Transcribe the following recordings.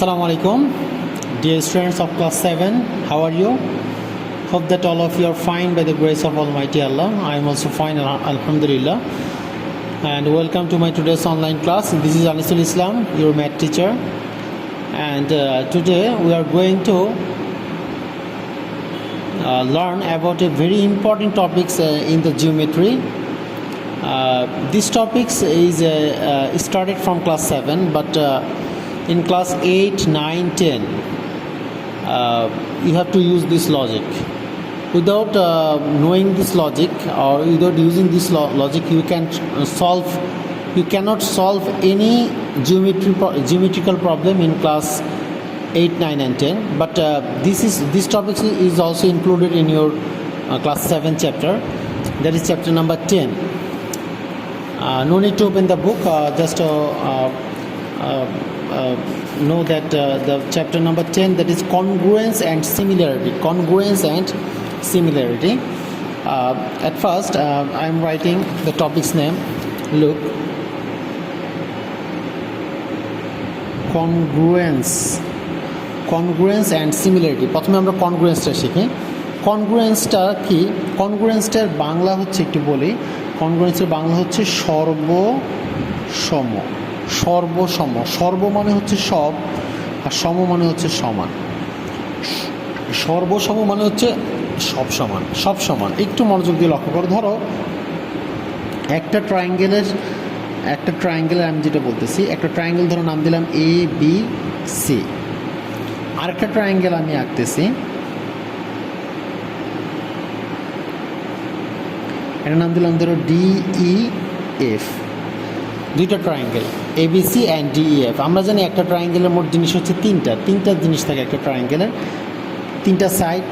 Assalamu alaikum, dear students of class 7. How are you? Hope that all of you are fine by the grace of Almighty Allah. I am also fine, Alhamdulillah. And welcome to my today's online class. This is Anisul Islam, your math teacher. And today we are going to learn about a very important topics in the geometry. This topics is started from class 7, but in class 8, 9, 10 you have to use this logic. Without knowing this logic or without using this logic, you cannot solve any geometrical problem in class 8, 9 and 10. But this topic is also included in your class 7 chapter, that is chapter number 10. No need to open the book, just know that the chapter number 10, that is congruence and similarity. At first I am writing the topic's name. Look, congruence and similarity. প্রথমে আমরা কনগ্রুয়েন্সটা শিখি। কনগ্রুয়েন্সটা কি? কনগ্রুয়েন্সটার বাংলা হচ্ছে, একটু বলি, কনগ্রুয়েন্সের বাংলা হচ্ছে সর্বসম। সর্ব মানে হচ্ছে সব, আর সম মানে হচ্ছে সমান। সর্বসম মানে হচ্ছে সব সমান। একটু মনোযোগ দিয়ে লক্ষ্য করো। ধরো একটা ট্রায়াঙ্গেলের আমি যেটা বলতেছি, একটা ট্রায়াঙ্গেল ধরো নাম দিলাম এ বি সি। আরেকটা ট্রায়াঙ্গেল আমি আঁকতেছি, এটা নাম দিলাম ধরো ডি ই এফ। দুইটা ট্রায়াঙ্গেল এবিসি অ্যান্ড ডিইএফ। আমরা জানি একটা ট্রায়াঙ্গেলের মোট জিনিস হচ্ছে তিনটা জিনিস থাকে একটা ট্রায়াঙ্গেলের। তিনটা সাইড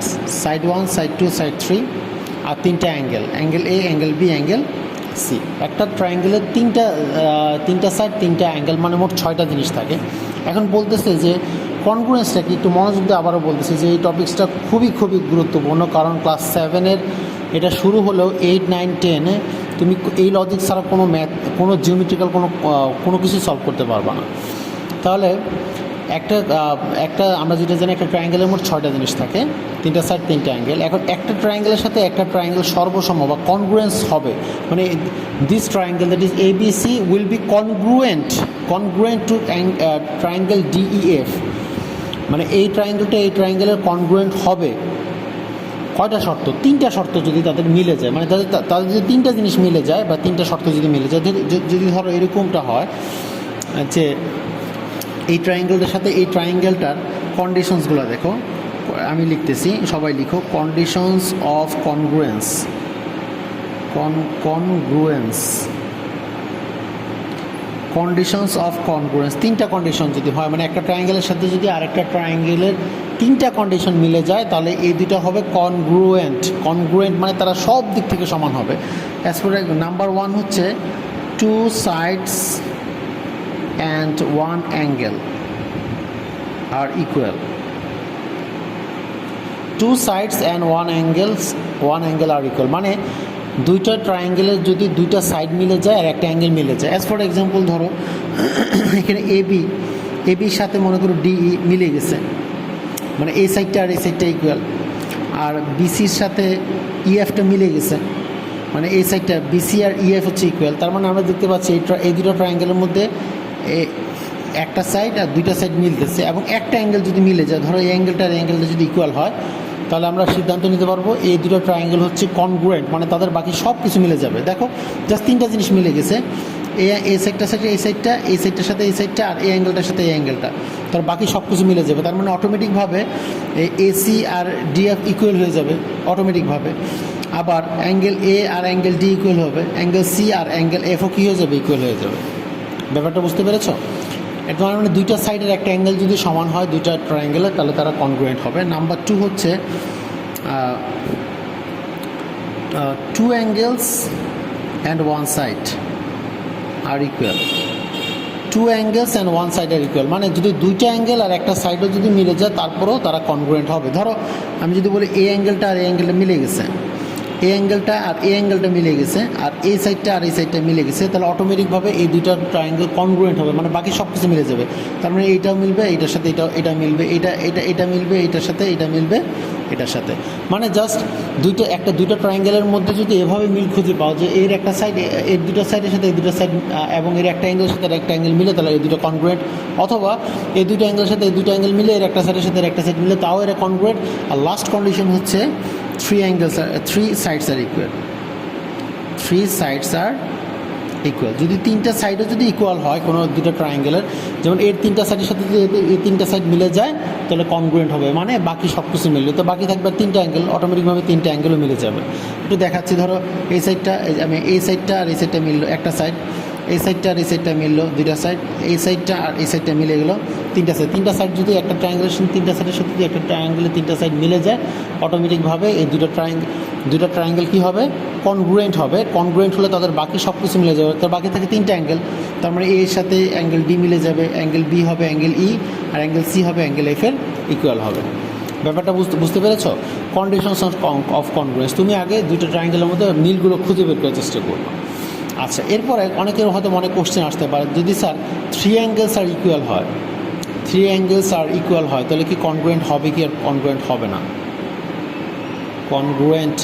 1, সাইড 2, সাইড 3, আর তিনটা angle A, angle B, angle C. একটা ট্রায়াঙ্গেলের তিনটা সাইড, তিনটা অ্যাঙ্গেল, মানে মোট 6টা জিনিস থাকে। এখন বলতেছে যে কনগ্রুয়েন্সটা কি, একটু মনোযোগ দিয়ে আবারও বলতেছে যে এই টপিক্সটা খুবই গুরুত্বপূর্ণ। কারণ ক্লাস 7-এর এটা শুরু হলেও 8, 9, 10-এ তুমি এই লজিক ছাড়া কোনো জিওমেট্রিক্যাল কোনো কিছু সলভ করতে পারবা না। তাহলে একটা আমরা যেটা জানি, একটা ট্রায়াঙ্গেলের মোট 6টা জিনিস থাকে, তিনটা সাইড, তিনটা অ্যাঙ্গেল। এখন একটা ট্রায়াঙ্গেলের সাথে একটা ট্রায়াঙ্গেল সর্বসম বা কনগ্রুয়েন্স হবে, মানে this triangle, that is ABC, will be congruent to triangle DEF. মানে এই ট্রায়াঙ্গেলের কনগ্রুয়েন্ট হবে। কয়টা শর্ত? 3টা শর্ত যদি তাদের মিলে যায়, মানে তাদের যদি 3টা জিনিস মিলে যায় বা 3টা শর্ত যদি মিলে যায়, যদি ধরো এরকমটা হয় যে এই ট্রায়াঙ্গেলটার সাথে এই ট্রায়াঙ্গেলটার কন্ডিশনসগুলো দেখো, আমি লিখতেছি, সবাই লিখো, conditions of congruence. Conditions of congruence, 3টা কন্ডিশন যদি হয়, মানে একটা ট্রায়াঙ্গেলের সাথে যদি আরেকটা ট্রায়াঙ্গেলের 3টা কন্ডিশন মিলে যায়, তাহলে এই দুটো হবে কনগ্রুয়েন্ট। মানে তারা সব দিক থেকে সমান হবে। অ্যাজ ফর নাম্বার 1 হচ্ছে 2 sides and 1 angle are equal. 2 sides and 1 angle are equal, মানে দুইটা ট্রায়াঙ্গেলের যদি 2টা সাইড মিলে যায় আর একটা অ্যাঙ্গেল মিলে যায়। অ্যাজ ফর এক্সাম্পল ধরো এখানে এবির সাথে মনে করো ডিই মিলে গেছে, মানে এই সাইডটা আর এই সাইডটা ইকুয়াল। আর বিসির সাথে ইএফটা মিলে গেছে, মানে এই সাইডটা বিসি আর ইএফ হচ্ছে ইকুয়াল। তার মানে আমরা দেখতে পাচ্ছি এই দুটো ট্রায়াঙ্গেলের মধ্যে একটা সাইড আর 2টা সাইড মিলতেছে, এবং একটা অ্যাঙ্গেল যদি মিলে যায়, ধরো এই অ্যাঙ্গেলটা আর অ্যাঙ্গেলটা যদি ইকুয়াল হয়, তাহলে আমরা সিদ্ধান্ত নিতে পারবো এই দুটো ট্রায়াঙ্গেল হচ্ছে কনগ্রুয়েন্ট, মানে তাদের বাকি সব কিছু মিলে যাবে। দেখো জাস্ট 3টা জিনিস মিলে গেছে, এই সাইডটার সাথে এই সাইডটার সাথে এই সাইডটা, আর এই অ্যাঙ্গেলটার সাথে এই অ্যাঙ্গেলটা, তার বাকি সব কিছু মিলে যাবে। তার মানে অটোমেটিকভাবে এসি আর ডিএফ ইকুয়াল হয়ে যাবে অটোমেটিকভাবে। আবার অ্যাঙ্গেল এ আর অ্যাঙ্গেল ডি ইকুয়াল হবে, অ্যাঙ্গেল সি আর অ্যাঙ্গেল এফও কী হয়ে যাবে, ইকুয়াল হয়ে যাবে। ব্যাপারটা বুঝতে পেরেছো? এটা মানে 2টা সাইডের একটা অ্যাঙ্গেল যদি সমান হয় 2টা ট্রায়াঙ্গেলের, তাহলে তারা কনগ্রুয়েন্ট হবে। নাম্বার 2 হচ্ছে 2 angles and 1 side are equal. 2 angles and 1 side are equal, মানে যদি 2টা অ্যাঙ্গেল আর একটা সাইডও যদি মিলে যায়, তারপরেও তারা কনগ্রুয়েন্ট হবে। ধরো আমি যদি বলি এই অ্যাঙ্গেলটা আর এই অ্যাঙ্গেলটা মিলে গেছে, এই অ্যাঙ্গেলটা আর এই অ্যাঙ্গেলটা মিলে গেছে, আর এই সাইডটা আর এই সাইডটা মিলে গেছে, তাহলে অটোমেটিকভাবে এই দুইটা ট্রায়াঙ্গেল কনগ্রুয়েন্ট হবে, মানে বাকি সব কিছু মিলে যাবে। তার মানে এইটাও মিলবে এইটার সাথে, এটা মিলবে, এটা মিলবে এইটার সাথে, এটা মিলবে এটার সাথে। মানে জাস্ট দুইটা ট্রায়াঙ্গেলের মধ্যে যদি এভাবে মিল খুঁজে পাও যে এর একটা সাইড এর দুটো সাইডের সাথে এই দুটো সাইড এবং এর একটা অ্যাঙ্গেলের সাথে একটা অ্যাঙ্গেল মিলে, তাহলে এই দুটো কনগ্রুয়েন্ট, অথবা এই দুটো অ্যাঙ্গেলের সাথে এই দুটো অ্যাঙ্গেল মিলে এর একটা সাইডের সাথে এর একটা সাইড মিলে, তাও এরা কনগ্রুয়েন্ট। আর লাস্ট কন্ডিশন হচ্ছে three sides are equal. Three sides are equal, যদি তিনটা সাইডও যদি ইকুয়াল হয় কোনো দুটো ট্রায়াঙ্গেলের, যেমন এর তিনটা সাইডের সাথে যদি এই তিনটা সাইড মিলে যায় তাহলে কনগ্রুয়েন্ট হবে, মানে বাকি সব কিছু মিলবে, তো বাকি থাকবে তিনটা অ্যাঙ্গেল, অটোমেটিকভাবে তিনটা অ্যাঙ্গেলও মিলে যাবে। একটু দেখাচ্ছি, ধরো এই সাইডটা, আমি এই সাইডটা আর এই সাইডটা মিললো একটা সাইড, এই সাইডটা আর এই সাইডটা মিললো দুইটা সাইড, এই সাইডটা আর এই সাইডটা মিলে গেলো তিনটা সাইড যদি একটা ট্রায়াঙ্গেলের তিনটা সাইডের সাথে যদি একটা ট্রায়াঙ্গেলের তিনটা সাইড মিলে যায়, অটোমেটিকভাবে এই দুটো ট্রায়াঙ্গেল কী হবে, কনগ্রুয়েন্ট হবে। কনগ্রুয়েন্ট হলে তাদের বাকি সব কিছু মিলে যাবে, তার বাকি থাকে তিনটা অ্যাঙ্গেল, তার মানে এর সাথে অ্যাঙ্গেল ডি মিলে যাবে, অ্যাঙ্গেল বি হবে অ্যাঙ্গেল ই, আর অ্যাঙ্গেল সি হবে অ্যাঙ্গেল এফ এর ইকুয়াল হবে। ব্যাপারটা বুঝতে পেরেছো? Conditions of congruence. তুমি আগে দুটো ট্রায়াঙ্গেলের মধ্যে মিলগুলো খুঁজে বের করার চেষ্টা করবে। আচ্ছা, এরপরে অনেকের হয়তো মনে কোশ্চেন আসতে পারে, যদি স্যার থ্রি অ্যাঙ্গেলস আর ইকুয়াল হয় তাহলে কি কনগ্রুয়েন্ট হবে কি আর কনগ্রুয়েন্ট হবে না? কনগ্রুয়েন্ট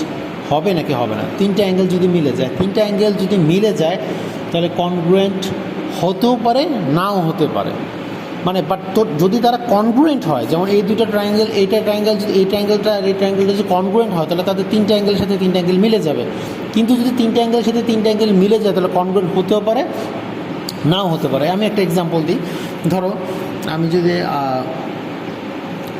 হবে নাকি হবে না? তিনটা অ্যাঙ্গেল যদি মিলে যায় তাহলে কনগ্রুয়েন্ট হতেও পারে নাও হতে পারে, মানে বাট তোর যদি তারা কনগ্রুয়েন্ট হয়, যেমন এই দুটো ট্রায়াঙ্গেল, এই ট্রায়াঙ্গেলটা আর এই ট্রায়াঙ্গেলটা যদি কনগ্রুয়েন্ট হয় তাহলে তাদের তিনটা অ্যাঙ্গেলের সাথে তিনটা অ্যাঙ্গেল মিলে যাবে। কিন্তু যদি তিনটা অ্যাঙ্গেলের সাথে তিনটা অ্যাঙ্গেল মিলে যায় তাহলে কনগ্রুয়েন্ট হতেও পারে নাও হতে পারে। আমি একটা এক্সাম্পল দিই, ধরো আমি যদি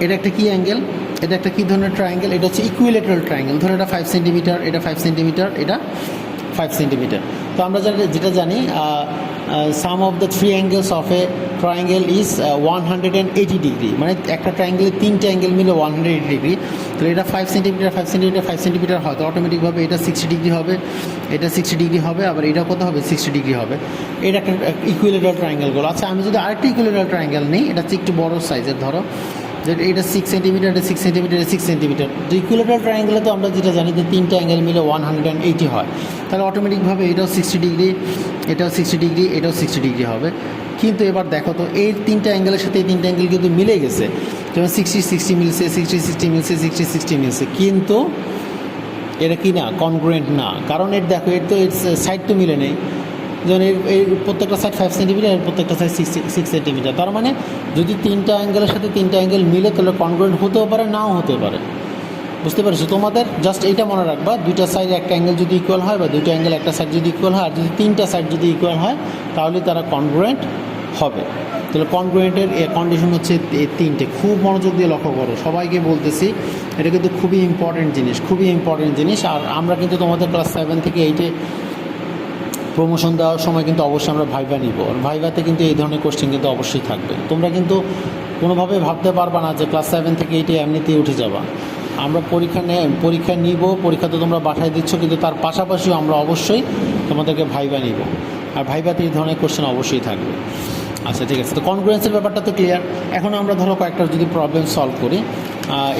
এটা একটা কী অ্যাঙ্গেল, এটা একটা কী ধরনের ট্রায়াঙ্গেল, এটা হচ্ছে ইকুইলেটারাল ট্রায়াঙ্গেল, ধরো এটা 5 সেন্টিমিটার, এটা 5 সেন্টিমিটার, এটা 5 সেন্টিমিটার। তো আমরা যেটা জানি, sum of the three angles of a triangle is 180 degree, মানে একটা ট্রায়াঙ্গেলের তিনটে অ্যাঙ্গেল মিলে 180 ডিগ্রি। তো এটা 5 সেন্টিমিটার হয়, তো অটোমেটিকভাবে এটা 60 ডিগ্রি হবে, এটা 60 ডিগ্রি হবে, আবার এটা কত হবে, 60 ডিগ্রি হবে। এটা একটা ইকুইলেটারাল ট্রায়াঙ্গেলগুলো। আচ্ছা, আমি যদি আরেকটা ইকুইলেটারাল ট্রায়াঙ্গেল নিই, এটা হচ্ছে একটু বড় সাইজের, ধরো এটা 6 সেন্টিমিটার, এটা 6 সেন্টিমিটার, এটা 6 সেন্টিমিটার। তো ইকুইলেটারাল ট্রায়াঙ্গেলে তো আমরা যেটা জানি যে তিনটা অ্যাঙ্গেল মিলে 180 হয়, তাহলে অটোমেটিকভাবে এটাও 60 ডিগ্রি, এটাও 60 ডিগ্রি, এটাও 60 ডিগ্রি হবে। কিন্তু এবার দেখো তো, এই তিনটা অ্যাঙ্গেলের সাথে এই তিনটা অ্যাঙ্গেল কিন্তু মিলে গেছে, যেমন 60 মিলছে, 60 মিলছে, কিন্তু এটা কি না, কনগ্রুয়েন্ট না। কারণ এর দেখো, এর তো এর সাইড তো মিলে নেই, যেমন এর প্রত্যেকটা সাইড 5 সেন্টিমিটার, এর প্রত্যেকটা সাইড 6 সেন্টিমিটার। তার মানে যদি তিনটা অ্যাঙ্গেলের সাথে তিনটা অ্যাঙ্গেল মিলে তাহলে কনগ্রুয়েন্ট হতেও পারে নাও হতে পারে। বুঝতে পেরেছো? তোমাদের জাস্ট এইটা মনে রাখবা, দুইটা সাইড একটা অ্যাঙ্গেল যদি ইকুয়াল হয়, বা দুইটা অ্যাঙ্গেল একটা সাইড যদি ইকুয়াল হয়, আর যদি তিনটা সাইড যদি ইকুয়াল হয় তাহলে তারা কনগ্রুয়েন্ট হবে। তাহলে কনগ্রুয়েন্টের কন্ডিশন হচ্ছে তিনটে, খুব মনোযোগ দিয়ে লক্ষ্য করো, সবাইকে বলতেছি, এটা কিন্তু খুবই ইম্পর্টেন্ট জিনিস। আর আমরা কিন্তু তোমাদের ক্লাস 7 থেকে 8-এ প্রমোশন দেওয়ার সময় কিন্তু অবশ্যই আমরা ভাইভা নিব, আর ভাইভাতে কিন্তু এই ধরনের কোশ্চেন কিন্তু অবশ্যই থাকবে। তোমরা কিন্তু কোনোভাবে ভাবতে পারবা না যে ক্লাস 7 থেকে 8-এ এমনিতেই উঠে যাবা। আমরা পরীক্ষা নিব, পরীক্ষা তো তোমরা বাসায় দিচ্ছ, কিন্তু তার পাশাপাশিও আমরা অবশ্যই তোমাদেরকে ভাইভা নিব, আর ভাইভাতে এই ধরনের কোশ্চেন অবশ্যই থাকবে। আচ্ছা, ঠিক আছে। তো কনগ্রুয়েন্সের ব্যাপারটা তো ক্লিয়ার। এখন আমরা ধরো কয়েকটা যদি প্রবলেম সলভ করি,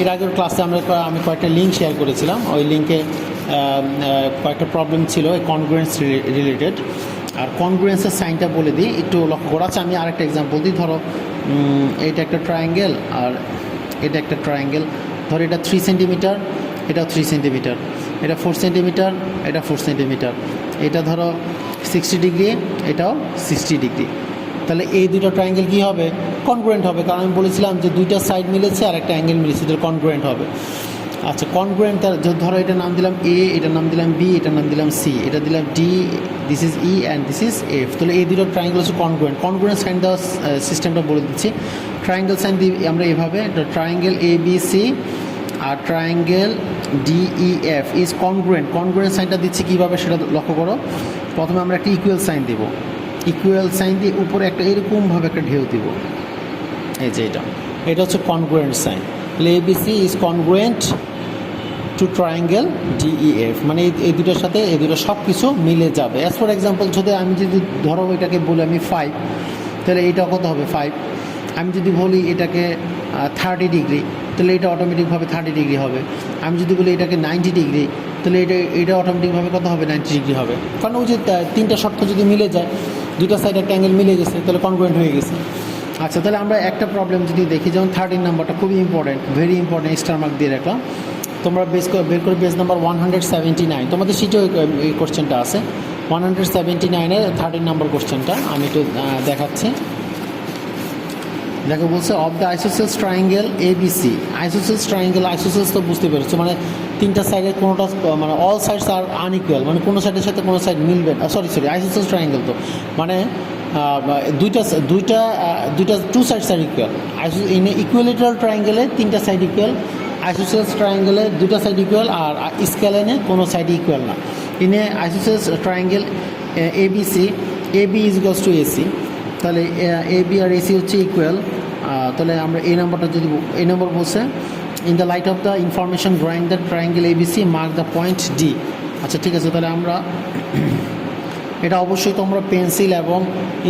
এর আগের ক্লাসে আমি কয়েকটা লিঙ্ক শেয়ার করেছিলাম, ওই লিঙ্কে কয়েকটা প্রবলেম ছিল কনগ্রুয়েন্স রিলেটেড। আর কনগ্রুয়েন্সের সাইনটা বলে দিই, একটু লক্ষ্য করা। আচ্ছা, আমি আরেকটা এক্সাম্পল দিই, ধরো এটা একটা ট্রায়াঙ্গেল আর এটা একটা ট্রায়াঙ্গেল, ধরো এটা 3 সেন্টিমিটার, এটাও 3 সেন্টিমিটার, এটা 4 সেন্টিমিটার, এটা 4 সেন্টিমিটার, এটা ধরো 60 ডিগ্রি, এটাও 60 ডিগ্রি। তাহলে এই দুটো ট্রায়াঙ্গেল কী হবে, কনগ্রুয়েন্ট হবে, কারণ আমি বলেছিলাম যে দুইটা সাইড মিলেছে আর একটা অ্যাঙ্গেল মিলেছে, তাহলে কনগ্রুয়েন্ট হবে। আচ্ছা, কনগ্রুয়েন্ট, ধরো এটার নাম দিলাম এ, এটার নাম দিলাম বি, এটার নাম দিলাম সি, এটা দিলাম D, this is E and this is F. তাহলে এই দুটো ট্রায়াঙ্গেল হচ্ছে কনগ্রুয়েন্ট সাইন দেওয়ার সিস্টেমটা বলে দিচ্ছি। ট্রায়াঙ্গেল সাইন দিই আমরা এভাবে, ট্রায়াঙ্গেল এ বি সি আর triangle D E F is congruent সাইনটা দিচ্ছি কীভাবে সেটা লক্ষ্য করো। প্রথমে আমরা একটা ইকুয়াল সাইন দিব, ইকুয়াল সাইন দিয়ে উপরে একটা এরকমভাবে একটা ঢেউ দিব, এই যে এটা হচ্ছে কনগ্রুয়েন্ট সাইন। তাহলে ABC is congruent to triangle DEF, মানে এই দুটোর সাথে এই দুটো সব কিছু মিলে যাবে। অ্যাজ ফর এক্সাম্পল, আমি যদি ধরো এটাকে বলি আমি 5, তাহলে এটা কত হবে 5। আমি যদি বলি এটাকে 30 ডিগ্রি, তাহলে এটা অটোমেটিকভাবে 30 ডিগ্রি হবে। আমি যদি বলি এটাকে 90 ডিগ্রি, তাহলে এটা অটোমেটিকভাবে কত হবে 90 ডিগ্রি হবে, কারণ ওই যে তিনটা শর্ত যদি মিলে যায়, দুইটা সাইড একটা অ্যাঙ্গেল মিলে গেছে, তাহলে কনগ্রুয়েন্ট হয়ে গেছে। আচ্ছা, তাহলে আমরা একটা প্রবলেম যদি দেখি, যেমন 13 নাম্বারটা খুবই important, very important, star mark দিয়ে রাখলাম। তোমরা বের করে পেজ নাম্বার 179, তোমাদের সিটেও এই কোশ্চেনটা আছে, 179-এর 13 নাম্বার কোশ্চেনটা আমি একটু দেখাচ্ছি। দেখো বলছে of the isosceles triangle ABC, isosceles triangle, isosceles তো বুঝতে পেরেছো, মানে তিনটা সাইডের কোনোটা মানে অল সাইডস আর আনইকুয়াল, মানে কোনো সাইডের সাথে কোনো সাইড মিলবে না, সরি আইসোসেলস ট্রায়াঙ্গেল তো মানে two sides are equal. In equilateral ট্রায়াঙ্গেলে তিনটা সাইড ইকুয়াল, আইসোসেলস ট্রায়াঙ্গেলে দুটা সাইড ইকুয়াল, আর স্কেলেনে কোনো সাইড ইকুয়াল না। In a isosceles triangle ABC, AB is equals to AC, তাহলে AB আর AC হচ্ছে ইকুয়াল। তাহলে আমরা এই নাম্বারটা যদি এই নম্বর বলছে in the light of the information drawing the triangle ABC mark the point D। আচ্ছা ঠিক আছে, তাহলে আমরা এটা অবশ্যই তোমরা পেন্সিল এবং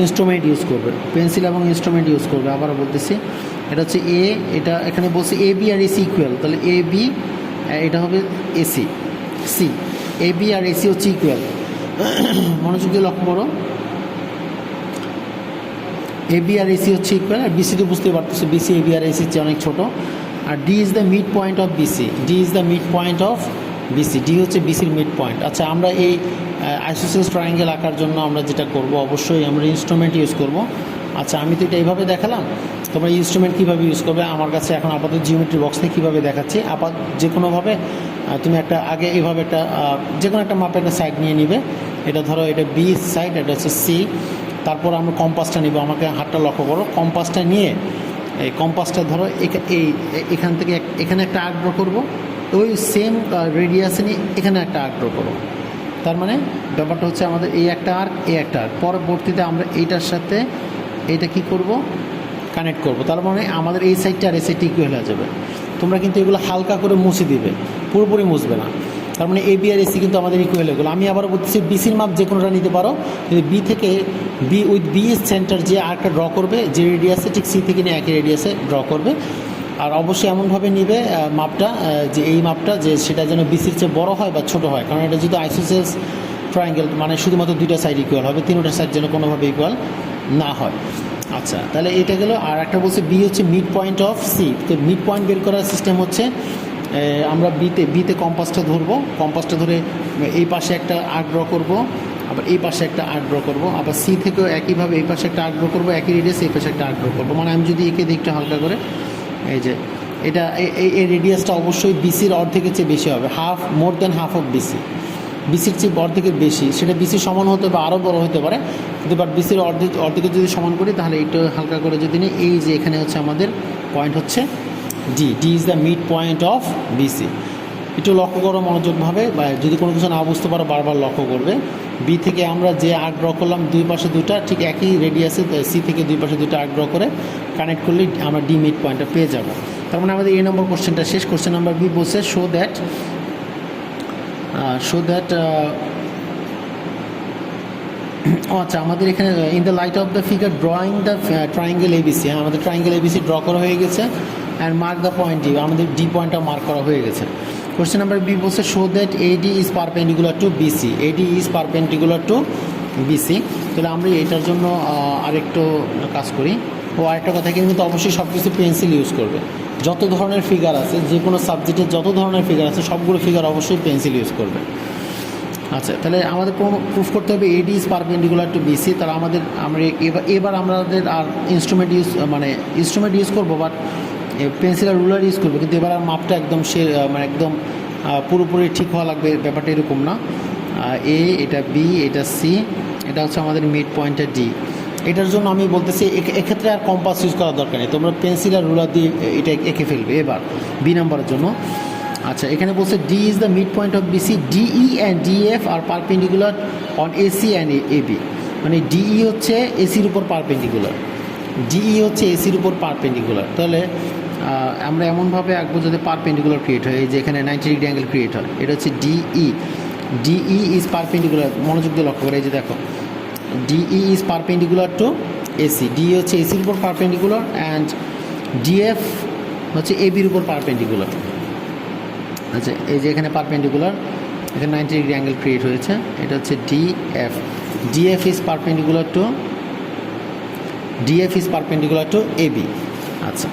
ইনস্ট্রুমেন্ট ইউজ করবে, পেন্সিল এবং ইনস্ট্রুমেন্ট ইউজ করবে। আবার বলতেছি, এটা হচ্ছে A, এটা এখানে বলছে AB আর AC ইকুয়াল, তাহলে AB এটা হবে AC, C, AB আর AC হচ্ছে ইকুয়াল। মনোযোগ দিয়ে লক্ষ্য করো, AB আর AC হচ্ছে ইকুয়াল, আর BC তো বুঝতে পারতেছো BC AB আর AC চেয়ে অনেক ছোটো, আর D is the mid point of BC, D is the mid point of BC, D হচ্ছে BCর মিড পয়েন্ট। আচ্ছা, আমরা এই আইসোসেলস ট্রায়াঙ্গেল আঁকার জন্য আমরা যেটা করব, অবশ্যই আমরা ইনস্ট্রুমেন্ট ইউজ করব। আচ্ছা, আমি তো এটা এইভাবে দেখালাম, তোমরা ইনস্ট্রুমেন্ট কীভাবে ইউজ করবে আমার কাছে এখন আপাতত জিওমেট্রি বক্স থেকে কীভাবে দেখাচ্ছি, যে কোনোভাবে তুমি একটা আগে এইভাবে একটা যে কোনো একটা মাপে একটা সাইড নিয়ে নিবে, এটা ধরো এটা B সাইড, এটা হচ্ছে C, তারপর আমরা কম্পাসটা নিব, আমাকে হাতটা লক্ষ্য করো, কম্পাসটা নিয়ে এই কম্পাসটা ধরো এখান থেকে এখানে একটা আর্ক ড্র করবো, ওই সেম রেডিয়াসে নিয়ে এখানে একটা আর্ক ড্র করবো। তার মানে ব্যাপারটা হচ্ছে আমাদের এই একটা আর্ক, এই একটা আর্ক, পরবর্তীতে আমরা এইটার সাথে এইটা কি করব, কানেক্ট করব। তার মানে আমাদের এই সাইডটা আর এই সাইডটা ইকুয়াল হয়ে যাবে। তোমরা কিন্তু এগুলো হালকা করে মুছে দিবে, পুরোপুরি মুছবে না। তার মানে AB আর AC কিন্তু আমাদের ইকুয়াল হয়ে গেলো। আমি আবার বলতেছি BCর মাপ যে কোনোটা নিতে পারো, কিন্তু B থেকে উইথ B সেন্টার যে আর্কটা ড্র করবে, যে রেডিয়াসে ঠিক C থেকে নিয়ে একই রেডিয়াসে ড্র করবে। আর অবশ্যই এমনভাবে নিবে মাপটা, যে এই মাপটা যে সেটা যেন BCর চেয়ে বড় হয় বা ছোটো হয়, কারণ এটা যেহেতু আইসোসেলস ট্রায়াঙ্গেল মানে শুধুমাত্র দুইটা সাইড ইকুয়াল হবে, তিনটা সাইড যেন কোনোভাবে ইকুয়াল না হয়। আচ্ছা, তাহলে এটা গেল। আর একটা বলছে B হচ্ছে মিড পয়েন্ট অফ C, তো মিড পয়েন্ট বের করার সিস্টেম হচ্ছে আমরা বিতে কম্পাসটা ধরবো, কম্পাসটা ধরে এই পাশে একটা আর্ক ড্র করবো, আবার এই পাশে একটা আর্ক ড্র করবো, আবার C থেকেও একইভাবে এই পাশে একটা আর্ক ড্র করবো, একই রেডিয়াস এই পাশে একটা আর্ক ড্র করবো। মানে আমি যদি একে দিই একটু হালকা করে, এই যে এটা এই রেডিয়াসটা অবশ্যই BCর অর্ধেকের চেয়ে বেশি হবে, মোর দ্যান হাফ অফ BCর চেয়ে অর্ধেকের বেশি। সেটা BCর সমান হতে বা আরও বড় হতে পারে, কিন্তু বাট BCর অর্ধেকের যদি সমান করি, তাহলে একটু হালকা করে যদি নিই, এই যে এখানে হচ্ছে আমাদের পয়েন্ট হচ্ছে D is the mid point of BC। একটু লক্ষ্য করো মনোযোগভাবে, বা যদি কোনো কিছু না বুঝতে পারো বারবার লক্ষ্য করবে। B থেকে আমরা যে আর্ক ড্র করলাম, দুই পাশে দুটা ঠিক একই রেডিয়াসে, C থেকে দুই পাশে দুটো আর্ক ড্র করে কানেক্ট করলেই আমরা D মিড পয়েন্টটা পেয়ে যাব। তার মানে আমাদের এই নম্বর কোশ্চেনটা শেষ। কোশ্চেন নাম্বার B বলছে শো দ্যাট আচ্ছা, আমাদের এখানে in the light of the figure drawing the triangle ABC, হ্যাঁ আমাদের ট্রায়াঙ্গেল ABC ড্র করা হয়ে গেছে, and mark the point D, আমাদের D পয়েন্টটা মার্ক করা হয়ে গেছে। কোশ্চেন নাম্বার B বলছে show that AD is perpendicular to BC, AD is perpendicular to BC। তাহলে আমরা এটার জন্য আরেকটু কাজ করি। আরেকটা কথা, কিন্তু অবশ্যই সব কিছু পেন্সিল ইউজ করবে। যত ধরনের ফিগার আছে, যে কোনো সাবজেক্টের যত ধরনের ফিগার আছে, সবগুলো ফিগার অবশ্যই পেন্সিল ইউজ করবে। আচ্ছা, তাহলে আমাদের প্রুফ করতে হবে AD is perpendicular to BC। তাহলে আমরা এবার আমাদের আর ইনস্ট্রুমেন্ট ইউজ করবো, বাট পেন্সিল আর রুলার ইউজ করবো, কিন্তু এবার আর মাপটা একদম মানে একদম পুরোপুরি ঠিক হওয়া লাগবে, ব্যাপারটা এরকম না। এটা B, এটা C, এটা হচ্ছে আমাদের মিড পয়েন্টটা D। এটার জন্য আমি বলতেছি এক্ষেত্রে আর কম্পাস ইউজ করার দরকার নেই, তোমরা পেন্সিল আর রুলার দিয়ে এটা এঁকে ফেলবে এবার B নাম্বারের জন্য। আচ্ছা, এখানে বলছে D is the mid point of BC, DE and DF R perpendicular on AC and AB। মানে DE হচ্ছে ACর উপর পারপেন্ডিকুলার, DE হচ্ছে ACর উপর পারপেন্ডিকুলার। তাহলে আমরা এমনভাবে আঁকবো যাতে পারপেন্ডিকুলার ক্রিয়েট হয়, এই যে এখানে 90 ডিগ্রি অ্যাঙ্গেল ক্রিয়েট হয়, এটা হচ্ছে DE ইজ পারপেন্ডিকুলার। মনোযোগ দিয়ে লক্ষ্য করে, এই যে দেখো DE is perpendicular two AC, DE হচ্ছে ACর উপর পারপেন্ডিকুলার, অ্যান্ড DF হচ্ছে ABর উপর পারপেন্ডিকুলার। আচ্ছা, এই যে এখানে পারপেন্ডিকুলার, এখানে 90 ডিগ্রি অ্যাঙ্গেল ক্রিয়েট হয়েছে। এটা হচ্ছে DF. DF is perpendicular to AB. আচ্ছা,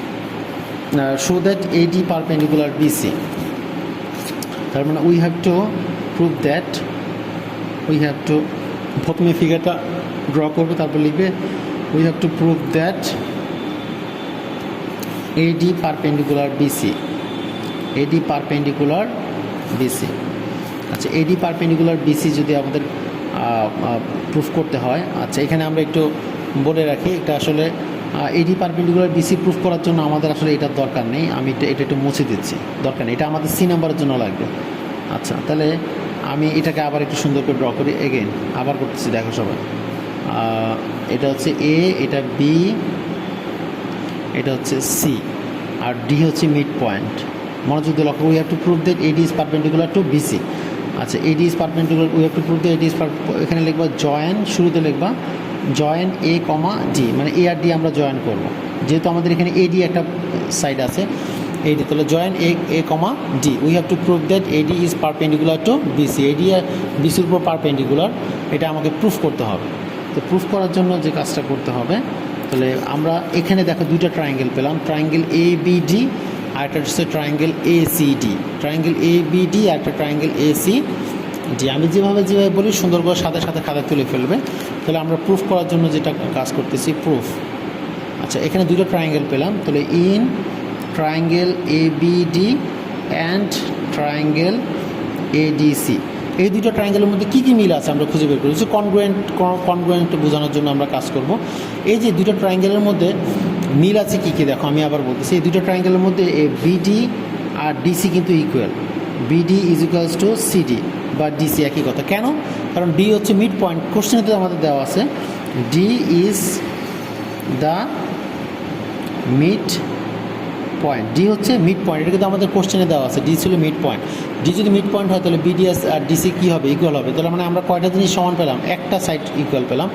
show that AD perpendicular BC. তার মানে we have to prove that, প্রথমে ফিগারটা ড্র করবে, তারপর লিখবে we have to prove that AD perpendicular BC. আচ্ছা, এডি পারপেন্ডিকুলার বিসি যদি আমাদের প্রুফ করতে হয়, আচ্ছা এখানে আমরা একটু বলে রাখি, এটা আসলে এডি পারপেন্ডিকুলার বিসি প্রুফ করার জন্য আমাদের আসলে এটার দরকার নেই। আমি এটা একটু মুছে দিচ্ছি, দরকার নেই, এটা আমাদের সি নাম্বারের জন্য লাগবে। আচ্ছা, তাহলে আমি এটাকে আবার একটু সুন্দর করে ড্র করি। এগেন আবার করতেছি, দেখো সবাই, এটা হচ্ছে এ, এটা বি, এটা হচ্ছে সি, আর ডি হচ্ছে মিড পয়েন্ট। মনোযোগ দিয়ে লক্ষ্য, we have to prove that AD is perpendicular to BC. আচ্ছা, AD is perpendicular, we have to prove that AD is, এখানে লিখবা জয়েন, শুরুতে লিখবা জয়েন এ কমা ডি, মানে এ আর ডি আমরা জয়েন করব, যেহেতু আমাদের এখানে এডি একটা সাইড আছে, এডি, তাহলে join A comma D. We have to prove that AD is perpendicular to BC. AD আর বিসির উপর পারপেন্ডিকুলার, এটা আমাকে প্রুফ করতে হবে। তো প্রুফ করার জন্য যে কাজটা করতে হবে, তাহলে আমরা এখানে দেখো দুইটা ট্রায়াঙ্গেল পেলাম, ট্রায়াঙ্গেল এ বি ডি, আর একটা হচ্ছে triangle A C D. Triangle A B D আর একটা ট্রায়াঙ্গেল এ সি ডি। আমি যেভাবে বলি সুন্দর করে সাথে খাতা তুলে ফেলবে। তাহলে আমরা প্রুফ করার জন্য যেটা কাজ করতেছি, প্রুফ। আচ্ছা, এখানে দুটো ট্রায়াঙ্গেল পেলাম, তাহলে in triangle A B D and triangle A D C, এই দুটো ট্রায়াঙ্গেলের মধ্যে কী কী মিল আছে আমরা খুঁজে বের করেছি। কনগ্রুয়েন্ট বোঝানোর জন্য আমরা কাজ করব। এই যে দুটো ট্রায়াঙ্গেলের মধ্যে মিল আছে কী কী, দেখো আমি আবার বলতেছি, এই দুটো ট্রায়াঙ্গেলের মধ্যে বিডি আর ডিসি কিন্তু equal. BD is equals two CD বা ডিসি, একই কথা। কেন? কারণ ডি হচ্ছে মিড পয়েন্ট, কোশ্চেনে তো আমাদের দেওয়া আছে D is the mid point. D হচ্ছে মিড পয়েন্ট, এটা কিন্তু আমাদের কোশ্চেনে দেওয়া আছে, ডি ছিল মিড পয়েন্ট। ডি যদি মিড পয়েন্ট হয় তাহলে বিডিএস আর ডিসি কী হবে, ইকুয়াল হবে। তাহলে মানে আমরা কয়টা জিনিস সমান পেলাম, একটা সাইড ইকুয়াল পেলাম।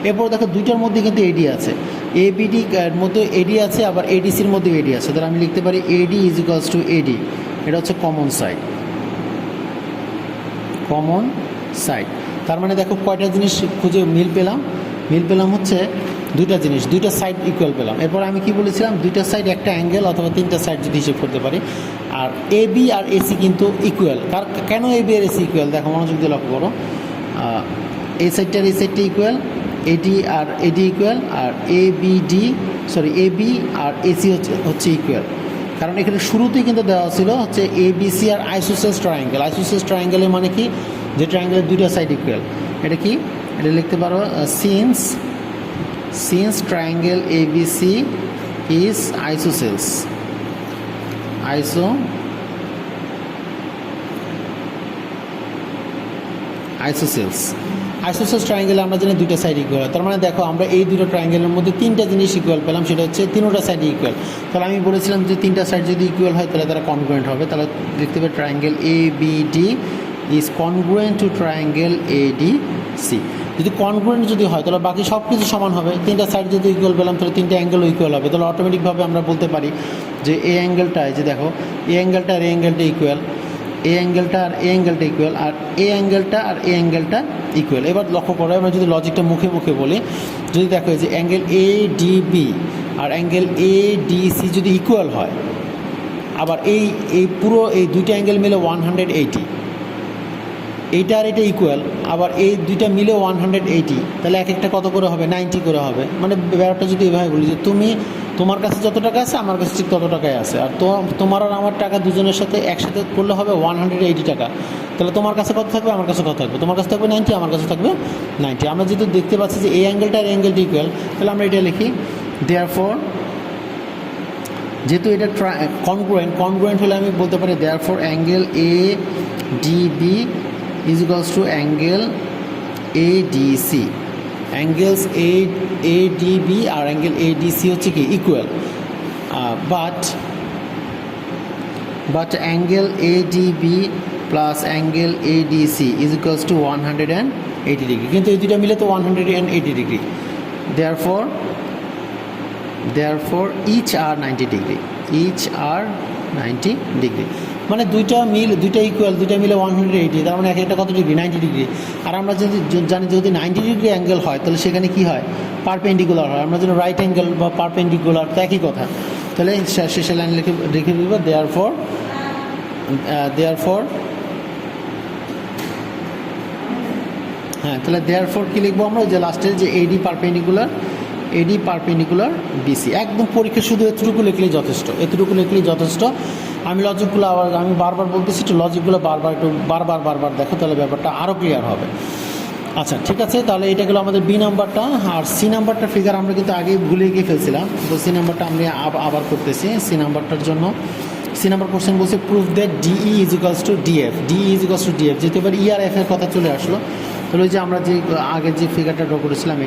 এরপর দেখো দুইটার মধ্যে কিন্তু এডি আছে, এবিডি এর মধ্যে এডি আছে, আবার এডিসির মধ্যে এডি আছে। তাহলে আমি লিখতে পারি এডি ইজ ইকুয়ালস টু এডি, এটা হচ্ছে কমন সাইড। তার মানে দেখো কয়টা জিনিস খুঁজে মিল পেলাম হচ্ছে দুইটা জিনিস, দুইটা সাইড ইকুয়াল পেলাম। এরপর আমি কি বলেছিলাম, দুইটা সাইড একটা অ্যাঙ্গেল অথবা তিনটা সাইড যদি হিসেব করতে পারি। আর এ বি আর এসি কিন্তু ইকুয়াল। কেন এ বি আর এসি ইকুয়াল, দেখো মনোযোগ দিয়ে লক্ষ্য করো, এই সাইডটা আর এই সাইডটা ইকুয়াল, এডি আর এডি ইকুয়াল, আর এ বি আর এসি হচ্ছে ইকুয়াল। কারণ এখানে শুরুতেই কিন্তু দেওয়া ছিল হচ্ছে এ বি সি আর আইসোসেলস ট্রায়াঙ্গেলের মানে কি, যে ট্রায়াঙ্গেলের দুইটা সাইড ইকুয়াল। এটা কি, এটা লিখতে পারো since triangle ABC is isosceles ট্রায়াঙ্গেলে আমরা জানি দুইটা সাইড ইকুয়াল। তার মানে দেখো আমরা এই দুটো ট্রায়াঙ্গেলের মধ্যে তিনটা জিনিস ইকুয়াল পেলাম, সেটা হচ্ছে তিনটা সাইড ইকুয়াল। তাহলে আমি বলেছিলাম যে তিনটা সাইড যদি ইকুয়াল হয় তাহলে তারা কনগ্রুয়েন্ট হবে। তাহলে দেখতে পাবে triangle A B D is congruent to triangle A D C. যদি কনগ্রুয়েন্ট যদি হয় তাহলে বাকি সব কিছু সমান হবে। তিনটা সাইড যদি ইকুয়াল পেলাম তাহলে তিনটা অ্যাঙ্গেলও ইকুয়াল হবে। তাহলে অটোমেটিকভাবে আমরা বলতে পারি যে এই অ্যাঙ্গেলটা, যে দেখো এই অ্যাঙ্গেলটা আর এই অ্যাঙ্গেলটা ইকুয়াল, এই অ্যাঙ্গেলটা আর এই অ্যাঙ্গেলটা ইকুয়াল, আর এই অ্যাঙ্গেলটা আর এই অ্যাঙ্গেলটা ইকুয়াল। এবার লক্ষ্য করো, আমরা যদি লজিকটা মুখে বলি, যদি দেখো যে অ্যাঙ্গেল এ ডি বি আর অ্যাঙ্গেল এ ডি সি যদি ইকুয়াল হয়, আবার এই পুরো এই দুইটা অ্যাঙ্গেল মিলে 180, এইটা আর এটা ইকুয়াল, আবার এই দুইটা মিলে 180, তাহলে এক একটা কত করে হবে, 90 করে হবে। মানে ব্যাপারটা যদি এভাবে বলি যে তোমার কাছে যত টাকা আছে আমার কাছে ঠিক তত টাকাই আছে, আর তোমার আর আমার টাকা দুজনের সাথে একসাথে করলে হবে 180 টাকা। তাহলে তোমার কাছে কত থাকবে, আমার কাছে কত থাকবে, তোমার কাছে থাকবে 90, আমার কাছে থাকবে 90। আমরা যেহেতু দেখতে পাচ্ছি যে এই অ্যাঙ্গেলটা আর অ্যাঙ্গেলটা ইকুয়াল, তাহলে আমরা এটা লিখি দেয়ারফর, যেহেতু এটা কনগ্রুয়েন্ট হলে আমি বলতে পারি therefore angle A D B is equals to angle ADC. Angles ADB আর angle ADC হচ্ছে কি equal, but angle ADB plus angle ADC is equals to 180 degree, কিন্তু এই দুটো মিলে তো 180 degree, therefore each are 90 degree, মানে দুইটা ইকুয়াল, দুইটা মিলে 180, তার মানে এক একটা কত ডিগ্রি, 90 ডিগ্রি। আর আমরা যদি জানি যদি 90 ডিগ্রি অ্যাঙ্গেল হয় তাহলে সেখানে কি হয়, পারপেন্ডিকুলার হয়। আমরা যদি রাইট অ্যাঙ্গেল বা পারপেন্ডিকুলার তো একই কথা। তাহলে শেষে লাইন রেখে দিব দেয়ারফর হ্যাঁ, তাহলে দেয়ারফর কি লিখবো আমরা, যে লাস্টে যে এডি পারপেন্ডিকুলার বিসি। একদম পরীক্ষা শুধু এতটুকু লিখলেই যথেষ্ট। আমি লজিকগুলো আমি বারবার বলতেছি, একটু লজিকগুলো বারবার দেখো, তাহলে ব্যাপারটা আরও ক্লিয়ার হবে। আচ্ছা ঠিক আছে, তাহলে এটা গেলো আমাদের বি নাম্বারটা। আর সি নাম্বারটা ফিগার আমরা কিন্তু আগেই ভুলে গিয়ে ফেলছিলাম, তো সি নাম্বারটা আমি আবার করতেছি। সি নাম্বারটার জন্য সি নাম্বার কোশ্চেন বলছে proof that DE is equals to DF. যেহেতু এবার ই আর এফ এর কথা চলে আসলো, তাহলে ওই যে আমরা যে আগের যে ফিগারটা ড্র করেছিলাম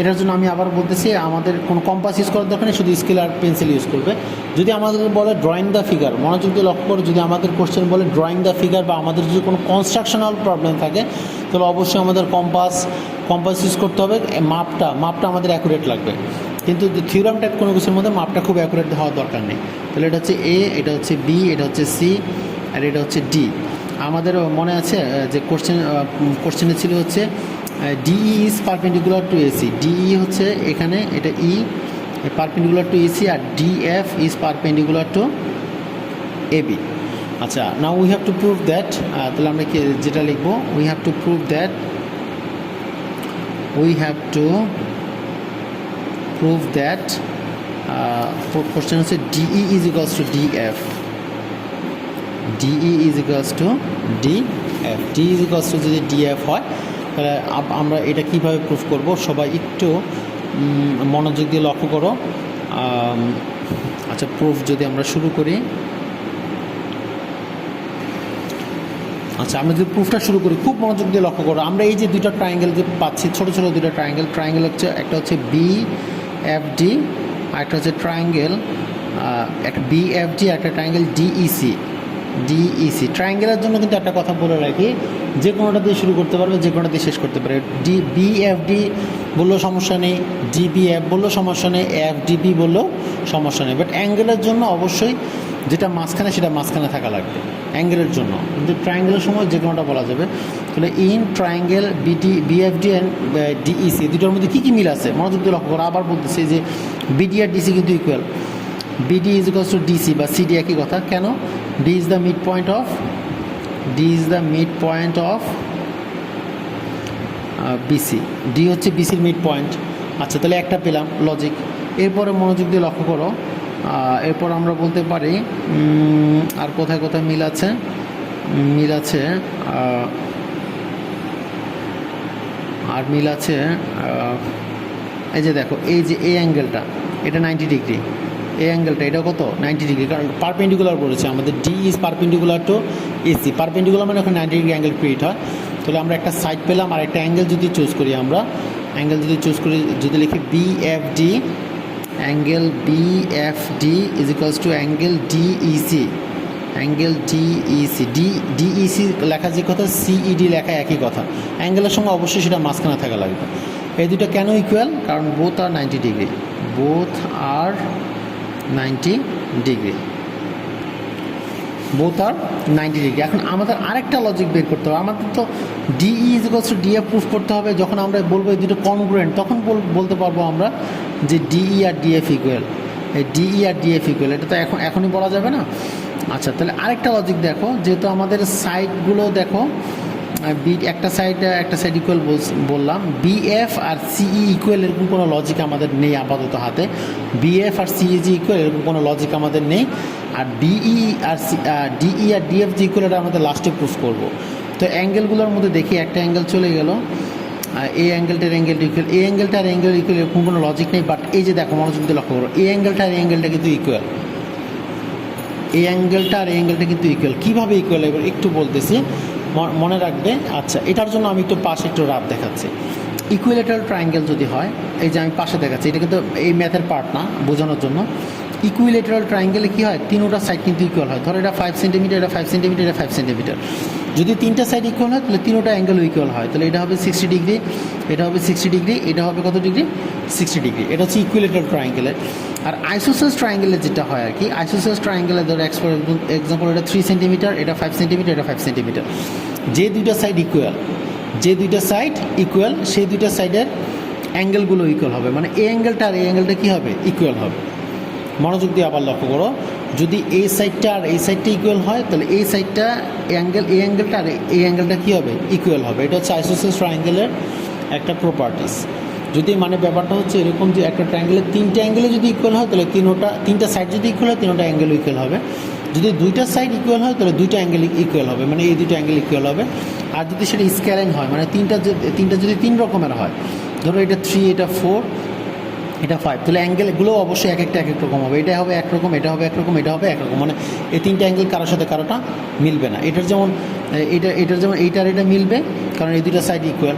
এটার জন্য আমি আবার বলতেছি, আমাদের কোনো কম্পাস ইউজ করার দরকার নেই, শুধু স্কেল আর পেন্সিল ইউজ করবে। যদি আমাদের বলে ড্রয়িং দ্য ফিগার, মনোযোগ দিয়ে লক্ষ্য করে, যদি আমাদের কোশ্চেন বলে ড্রয়িং দ্য ফিগার বা আমাদের যদি কোনো কনস্ট্রাকশনাল প্রবলেম থাকে, তাহলে অবশ্যই আমাদের কম্পাস ইউজ করতে হবে। মাপটা আমাদের অ্যাকুরেট লাগবে, কিন্তু থিওরাম টাইপ কোনো কিছুর মধ্যে মাপটা খুব অ্যাকুরেট হওয়ার দরকার নেই। তাহলে এটা হচ্ছে এ, এটা হচ্ছে বি, এটা হচ্ছে সি, আর এটা হচ্ছে ডি। আমাদের মনে আছে যে কোশ্চেনে ছিল হচ্ছে DE is perpendicular to AC. DE হচ্ছে এখানে, এটা ই পারপেন্ডিকুলার টু এসি, আর DF is perpendicular to AB. আচ্ছা, now we have to prove that, তাহলে আমরা যেটা লিখবো, we have to prove that question হচ্ছে DE is equals to DF. DE is equals to DF. D is equals to যদি DF হয়, তাহলে আমরা এটা কীভাবে প্রুফ করব, সবাই একটু মনোযোগ দিয়ে লক্ষ্য করো। আচ্ছা, প্রুফ যদি আমরা শুরু করি, আচ্ছা আমরা যদি প্রুফটা শুরু করি, খুব মনোযোগ দিয়ে লক্ষ্য করো। আমরা এই যে দুইটা ট্রায়াঙ্গেল যে পাচ্ছি, ছোটো দুইটা ট্রায়াঙ্গেল হচ্ছে, একটা হচ্ছে বিএফডি, আর একটা হচ্ছে ট্রায়াঙ্গেল একটা বিএফডি, একটা ট্রায়াঙ্গেল ডিইসি। ট্রায়াঙ্গেলের জন্য কিন্তু একটা কথা বলে রাখি, যে কোনোটা দিয়ে শুরু করতে পারবে, যে কোনোটা দিয়ে শেষ করতে পারবে। বিএফডি বললেও সমস্যা নেই, ডিবিএফ বললেও সমস্যা নেই, এফডিবি বললেও সমস্যা নেই। বাট অ্যাঙ্গেলের জন্য অবশ্যই যেটা মাঝখানে সেটা মাঝখানে থাকা লাগবে অ্যাঙ্গেলের জন্য, কিন্তু ট্রায়াঙ্গেলের সময় যে কোনোটা বলা যাবে। তাহলে in triangle BFD and Dec দুটোর মধ্যে কী কী মিল আছে মনোযোগ দিয়ে লক্ষ্য করো। আবার বলতেছি যে বিডি আর ডিসি কিন্তু equal. BD is equals to DC বা সিডি, একই কথা। কেন? D is the mid point of BC. D হচ্ছে বিসির মিড পয়েন্ট। আচ্ছা, তাহলে একটা পেলাম লজিক। এরপরে মনোযোগ দিয়ে লক্ষ্য করো, এরপর আমরা বলতে পারি আর কোথায় মিল আছে, এই যে দেখো, এই যে এই অ্যাঙ্গেলটা, এটা 90 ডিগ্রি। এই অ্যাঙ্গেলটা এটা কত, 90 ডিগ্রি, কারণ পারপেন্ডিকুলার বলেছে আমাদের। D is perpendicular to AC. Perpendicular মানে ওখানে 90 ডিগ্রি অ্যাঙ্গেল ক্রিয়েট হয়। তাহলে আমরা একটা সাইড পেলাম, আর একটা অ্যাঙ্গেল যদি চুজ করি, যদি লিখি BFD, angle BFD is equals to angle Dec. Dec লেখা যে কথা, সিইডি লেখা একই কথা। অ্যাঙ্গেলের সঙ্গে অবশ্যই সেটা মাঝখানে থাকা লাগবে। এই দুটো কেন ইকুয়াল? কারণ বোথ আর 90 ডিগ্রি। এখন আমাদের আরেকটা লজিক বের করতে হবে। আমাদের তো DE is equals to DF proof করতে হবে। যখন আমরা বলবো এই দুটো কনগ্রুয়েন্ট, তখন বলতে পারবো আমরা যে ডিই আর ডিএফ ইকুয়াল। এটা তো এখনই বলা যাবে না। আচ্ছা, তাহলে আরেকটা লজিক দেখো, যেহেতু আমাদের সাইডগুলো দেখো, একটা সাইড ইকুয়াল বললাম, বিএফ আর সিই ইকুয়াল, এরকম কোনো লজিক আমাদের নেই আপাতত হাতে। বিএফ আর সিইজি ইকুয়াল, এরকম কোনো লজিক আমাদের নেই। আর ডিই আর ডিএফ যে ইকুয়াল, এটা আমাদের লাস্টে প্রুফ করবো। তো অ্যাঙ্গেলগুলোর মধ্যে দেখি, একটা অ্যাঙ্গেল চলে গেল, এই অ্যাঙ্গেলটা ইকুয়াল, এই অ্যাঙ্গেলটা আর অ্যাঙ্গেল ইকুয়াল, এরকম কোনো লজিক নেই। বাট এই যে দেখো, মনোযোগ দিয়ে লক্ষ্য করো, এই অ্যাঙ্গেলটা আর এই অ্যাঙ্গেলটা কিন্তু ইকুয়াল। এই অ্যাঙ্গেলটা আর এই অ্যাঙ্গেলটা কিন্তু ইকুয়াল। কীভাবে ইকুয়াল এবার একটু বলতেছি, মনে রাখবে। আচ্ছা, এটার জন্য আমি একটু পাশে একটু রাফ দেখাচ্ছি। ইকুইলেটারাল ট্রায়াঙ্গেল যদি হয়, এই যে আমি পাশে দেখাচ্ছি, এটা কিন্তু এই ম্যাথের পার্ট না, বোঝানোর জন্য। ইকুইলেটারাল ট্রায়াঙ্গেলে কী হয়, তিনটা সাইড কিন্তু ইকুয়াল হয়। ধরো এটা 5 সেন্টিমিটার, এটা 5 সেন্টিমিটার, এটা 5 সেন্টিমিটার। যদি তিনটা সাইড ইকুয়াল হয় তাহলে তিনোটা অ্যাঙ্গেল ইকুয়াল হয়, তাহলে এটা হবে 60 ডিগ্রি, এটা হবে 60 ডিগ্রি, এটা হবে কত ডিগ্রি? 60 ডিগ্রি। এটা হচ্ছে ইকুইলেটারাল ট্রায়াঙ্গেলের। আর আইসোসেলেস ট্রায়াঙ্গেলে যেটা হয় আর কি, আইসোসেলেস ট্রায়াঙ্গেলে ধরো এক্সাম্পল এটা 3 সেন্টিমিটার, এটা 5 সেন্টিমিটার, এটা 5 সেন্টিমিটার। যে দুইটা সাইড ইকুয়াল, সেই দুইটা সাইডের অ্যাঙ্গেলগুলো ইকুয়াল হবে, মানে এই অ্যাঙ্গেলটা আর এই অ্যাঙ্গেলটা কী হবে? ইকুয়াল হবে। মনোযোগ দিয়ে আবার লক্ষ্য করো, যদি এই সাইডটা আর এই সাইডটা ইকুয়াল হয় তাহলে এই সাইডটা এই অ্যাঙ্গেলটা আর এই অ্যাঙ্গেলটা কী হবে? ইকুয়াল হবে। এটা হচ্ছে আইসোসেলেস ট্রায়াঙ্গেলের একটা প্রপার্টিস। যদি মানে ব্যাপারটা হচ্ছে এরকম যে একটা ট্রায়াঙ্গেলের তিনটা অ্যাঙ্গেলে যদি ইকুয়াল হয় তাহলে তিনটা সাইড যদি ইকুয়াল হয় তিনটা অ্যাঙ্গেল ইকুয়াল হবে। যদি দুইটা সাইড ইকুয়াল হয় তাহলে দুইটা অ্যাঙ্গেল ইকুয়াল হবে, মানে এই দুইটা অ্যাঙ্গেল ইকুয়াল হবে। আর যদি সেটা স্কেলিং হয়, মানে তিনটা যদি 3 রকমের হয়, ধরো এটা 3, এটা 4, এটা 5, তাহলে অ্যাঙ্গেলগুলো অবশ্যই এক এক রকম হবে। এটা হবে একরকম, এটা হবে একরকম, এটা হবে একরকম, মানে এই তিনটা অ্যাঙ্গেল কারোর সাথে কারোটা মিলবে না। এটার যেমন এইটার এটা মিলবে, কারণ এই দুইটা সাইড ইকুয়াল।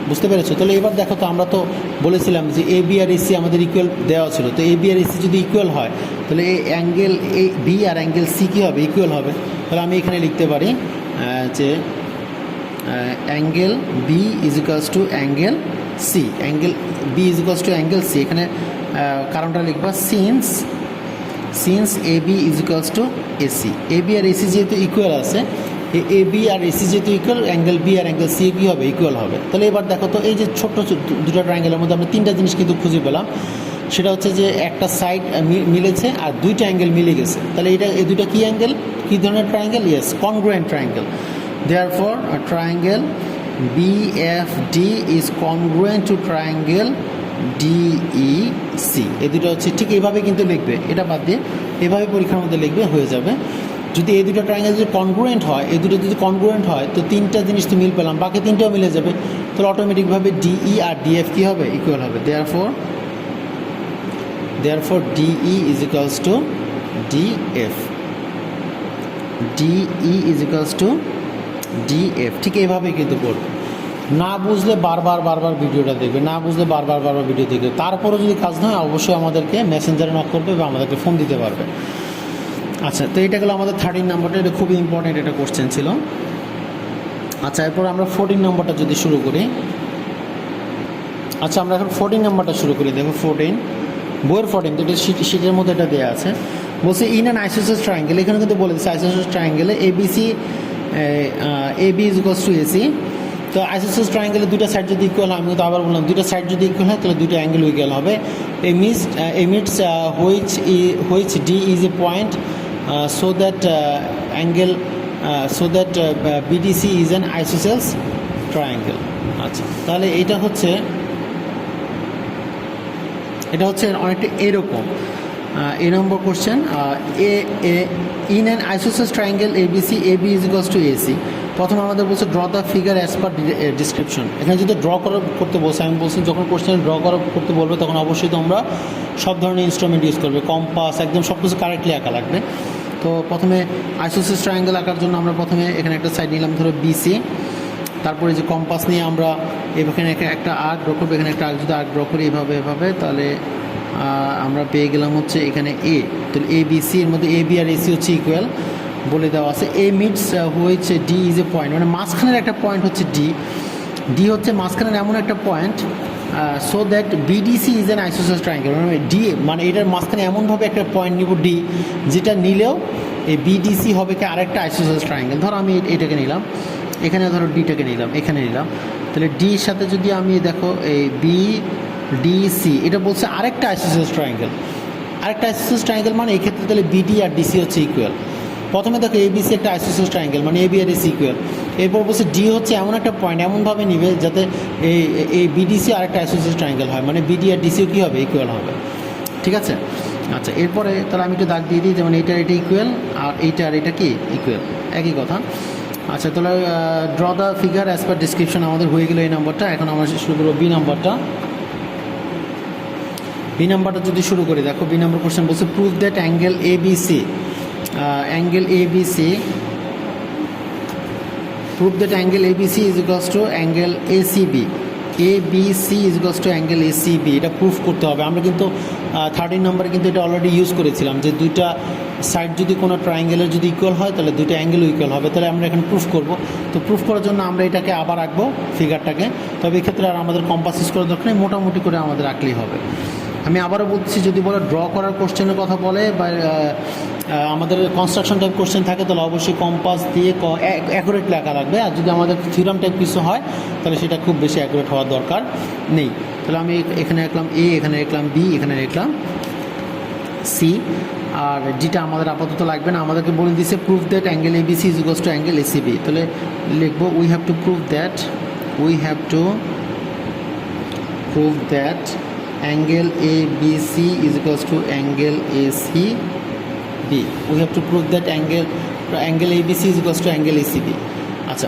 বুঝতে পেরেছো? তাহলে এবার দেখো তো, আমরা তো বলেছিলাম যে এ বি আর এসি আমাদের ইকুয়াল দেওয়া ছিল, তো এ বি আর এসি যদি ইকুয়াল হয় তাহলে এই অ্যাঙ্গেল এ বি আর অ্যাঙ্গেল সি কী হবে? ইকুয়াল হবে। তাহলে আমি এখানে লিখতে পারি যে angle B is equals to angle C, angle B is equals to angle C. এখানে কারণটা লিখবা since A B is equals to AC. A B আর এসি যেহেতু ইকুয়াল আছে, এ বি আর এসি যেহেতু ইকুয়াল, অ্যাঙ্গেল বি আর অ্যাঙ্গেল সি কী হবে? ইকুয়াল হবে। তাহলে এবার দেখো তো, এই যে ছোট্ট দুটো ট্রায়াঙ্গেলের মধ্যে আমরা তিনটা জিনিস কিন্তু খুঁজে পেলাম। সেটা হচ্ছে যে একটা সাইড মিলেছে আর দুইটা অ্যাঙ্গেল মিলে গেছে। তাহলে এই দুইটা কী অ্যাঙ্গেল, কী ধরনের triangle? Yes, congruent triangle. Therefore triangle BFD is congruent to triangle DEC। এই দুটো হচ্ছে ঠিক এইভাবে কিন্তু লিখবে, এটা বাদ দিয়ে এভাবে পরীক্ষার মধ্যে লিখবে, হয়ে যাবে। যদি এই দুটো ট্রায়াঙ্গেল যদি কনগ্রুয়েন্ট হয়, এই দুটো যদি কনগ্রুয়েন্ট হয় তো তিনটা জিনিস তো মিল পেলাম, বাকি তিনটাও মিলে যাবে। তাহলে অটোমেটিকভাবে DE আর DF কী হবে? ইকুয়াল হবে। Therefore DE is equals to DF, DE is equals to DF। ঠিক এইভাবেই কিন্তু পড়বে। না বুঝলে বারবার ভিডিওটা দেখবে, বারবার ভিডিও দেখবে। তারপরে যদি কাজ না হয় অবশ্যই আমাদেরকে মেসেঞ্জারে নক করবে বা আমাদেরকে ফোন দিতে পারবে। আচ্ছা, তো এটা গেলো আমাদের 13 নম্বরটা, এটা খুবই ইম্পর্টেন্ট একটা কোশ্চেন ছিল। আচ্ছা, এরপর আমরা 14 নম্বরটা যদি শুরু করি। আচ্ছা, আমরা এখন 14 নম্বরটা শুরু করি। দেখো 14, বইয়ের 14, তো এটা শীটের মধ্যে এটা দেওয়া আছে। বলছে ইন অ্যান আইসোসেলেস ট্রায়াঙ্গেল, এখানে কিন্তু বলে দিচ্ছে আইসোসেলেস ট্রায়াঙ্গেলে AB is equals to AC। তো আইসোসেলেস ট্রায়াঙ্গেলে দুটো সাইড যদি ইকুয়াল হয়, আমি তো আবার বললাম দুটো সাইড যদি ইকুয়াল হয় তাহলে দুটো অ্যাঙ্গেল ইকুয়াল হবে। emits which D is a point so that BDC is an isosceles triangle। আচ্ছা, তাহলে এটা হচ্ছে অনেকটা এরকম। এ নম্বর question, in an isosceles triangle ABC, AB is equals to AC। প্রথমে আমাদের বলছে draw the figure as per description. এখানে যদি ড্র করতে বলছে, আমি বলছি যখন কোশ্চেন ড্র করতে বলবে তখন অবশ্যই তোমরা সব ধরনের ইনস্ট্রুমেন্ট ইউজ করবে, কম্পাস, একদম সব কিছু কারেক্টলি আঁকা লাগবে। তো প্রথমে আইসোসেলেস ট্রায়াঙ্গেল আঁকার জন্য আমরা প্রথমে এখানে একটা সাইড নিলাম, ধরো BC। তারপরে যে কম্পাস নিয়ে আমরা এখানে একটা আর্ক ড্র করবো, এখানে একটা আর্ক যদি আর্ক ড্র করি এভাবে, তাহলে আমরা পেয়ে গেলাম হচ্ছে এখানে A। তাহলে ABC এর মধ্যে AB আর AC হচ্ছে ইকুয়াল বলে দেওয়া আছে। A meets which D is a point, মানে মাঝখানের একটা পয়েন্ট হচ্ছে D হচ্ছে মাঝখানের এমন একটা point, so that BDC is an isosceles triangle. মানে মানে এটার মাঝখানে এমনভাবে একটা পয়েন্ট নিব D, যেটা নিলেও এই BDC হবে কি আরেকটা আইসোসেলেস ট্রায়াঙ্গেল। ধরো আমি এটাকে নিলাম, এখানে ধরো ডিটাকে নিলাম, এখানে নিলাম, তাহলে ডির সাথে যদি আমি দেখো এই BDC, এটা বলছে আরেকটা আইসোসেলেস ট্রায়াঙ্গেল। মানে এই ক্ষেত্রে তাহলে BD আর DC হচ্ছে ইকুয়াল। প্রথমে দেখো ABC একটা আইসোসেলেস ট্রায়াঙ্গেল, মানে AB আর AC ইকুয়াল। এরপর বলছে D হচ্ছে এমন একটা পয়েন্ট, এমনভাবে নিবে যাতে এই BDC আরেকটা আইসোসেলেস ট্রায়াঙ্গেল হয়, মানে BD আর DCও কী হবে? ইকুয়াল হবে। ঠিক আছে? আচ্ছা, এরপরে তাহলে আমি একটু দাগ দিয়ে দিই, যেমন এটা ইকুয়াল আর এইটা আর এটা কি ইকুয়াল, একই কথা। আচ্ছা, তাহলে draw the figure as per description আমাদের হয়ে গেলো এই নম্বরটা। এখন আমরা শুরু করবো বি নাম্বারটা যদি শুরু করি, দেখো বি নম্বর কোশ্চেন বলছে prove that angle ABC is equals to angle ACB। ABC is equals to angle ACB, এটা প্রুফ করতে হবে। আমরা কিন্তু 13 নম্বরে কিন্তু এটা অলরেডি ইউজ করেছিলাম যে দুইটা সাইড যদি কোনো ট্রায়াঙ্গেলের যদি ইকুয়াল হয় তাহলে দুইটা অ্যাঙ্গেলও ইকুয়াল হবে। তাহলে আমরা এখন প্রুফ করব। তো প্রুফ করার জন্য আমরা এটাকে আবার আঁকবো ফিগারটাকে। তবে এক্ষেত্রে আর আমাদের কম্পাস ইউজ করার দরকার নেই, মোটামুটি করে আমাদের আঁকলেই হবে। আমি আবারও বলছি, যদি বলে ড্র করার কোশ্চেনের কথা বলে বা আমাদের কনস্ট্রাকশন টাইপ কোশ্চেন থাকে তাহলে অবশ্যই কম্পাস দিয়ে অ্যাকুরেটলি আঁকা লাগবে। আর যদি আমাদের থিওরাম টাইপ কিছু হয় তাহলে সেটা খুব বেশি অ্যাকুরেট হওয়ার দরকার নেই। তাহলে আমি এখানে রাখলাম এ, এখানে রাখলাম বি, এখানে রাখলাম সি, আর যেটা আমাদের আপাতত লাগবে না, আমাদেরকে বলে দিচ্ছে proof that angle A B C is equals to angle A C B. তাহলে লিখবো we have to prove that angle ABC is equals to angle ACB. We have to prove that angle ABC is equals to angle ACB. আচ্ছা,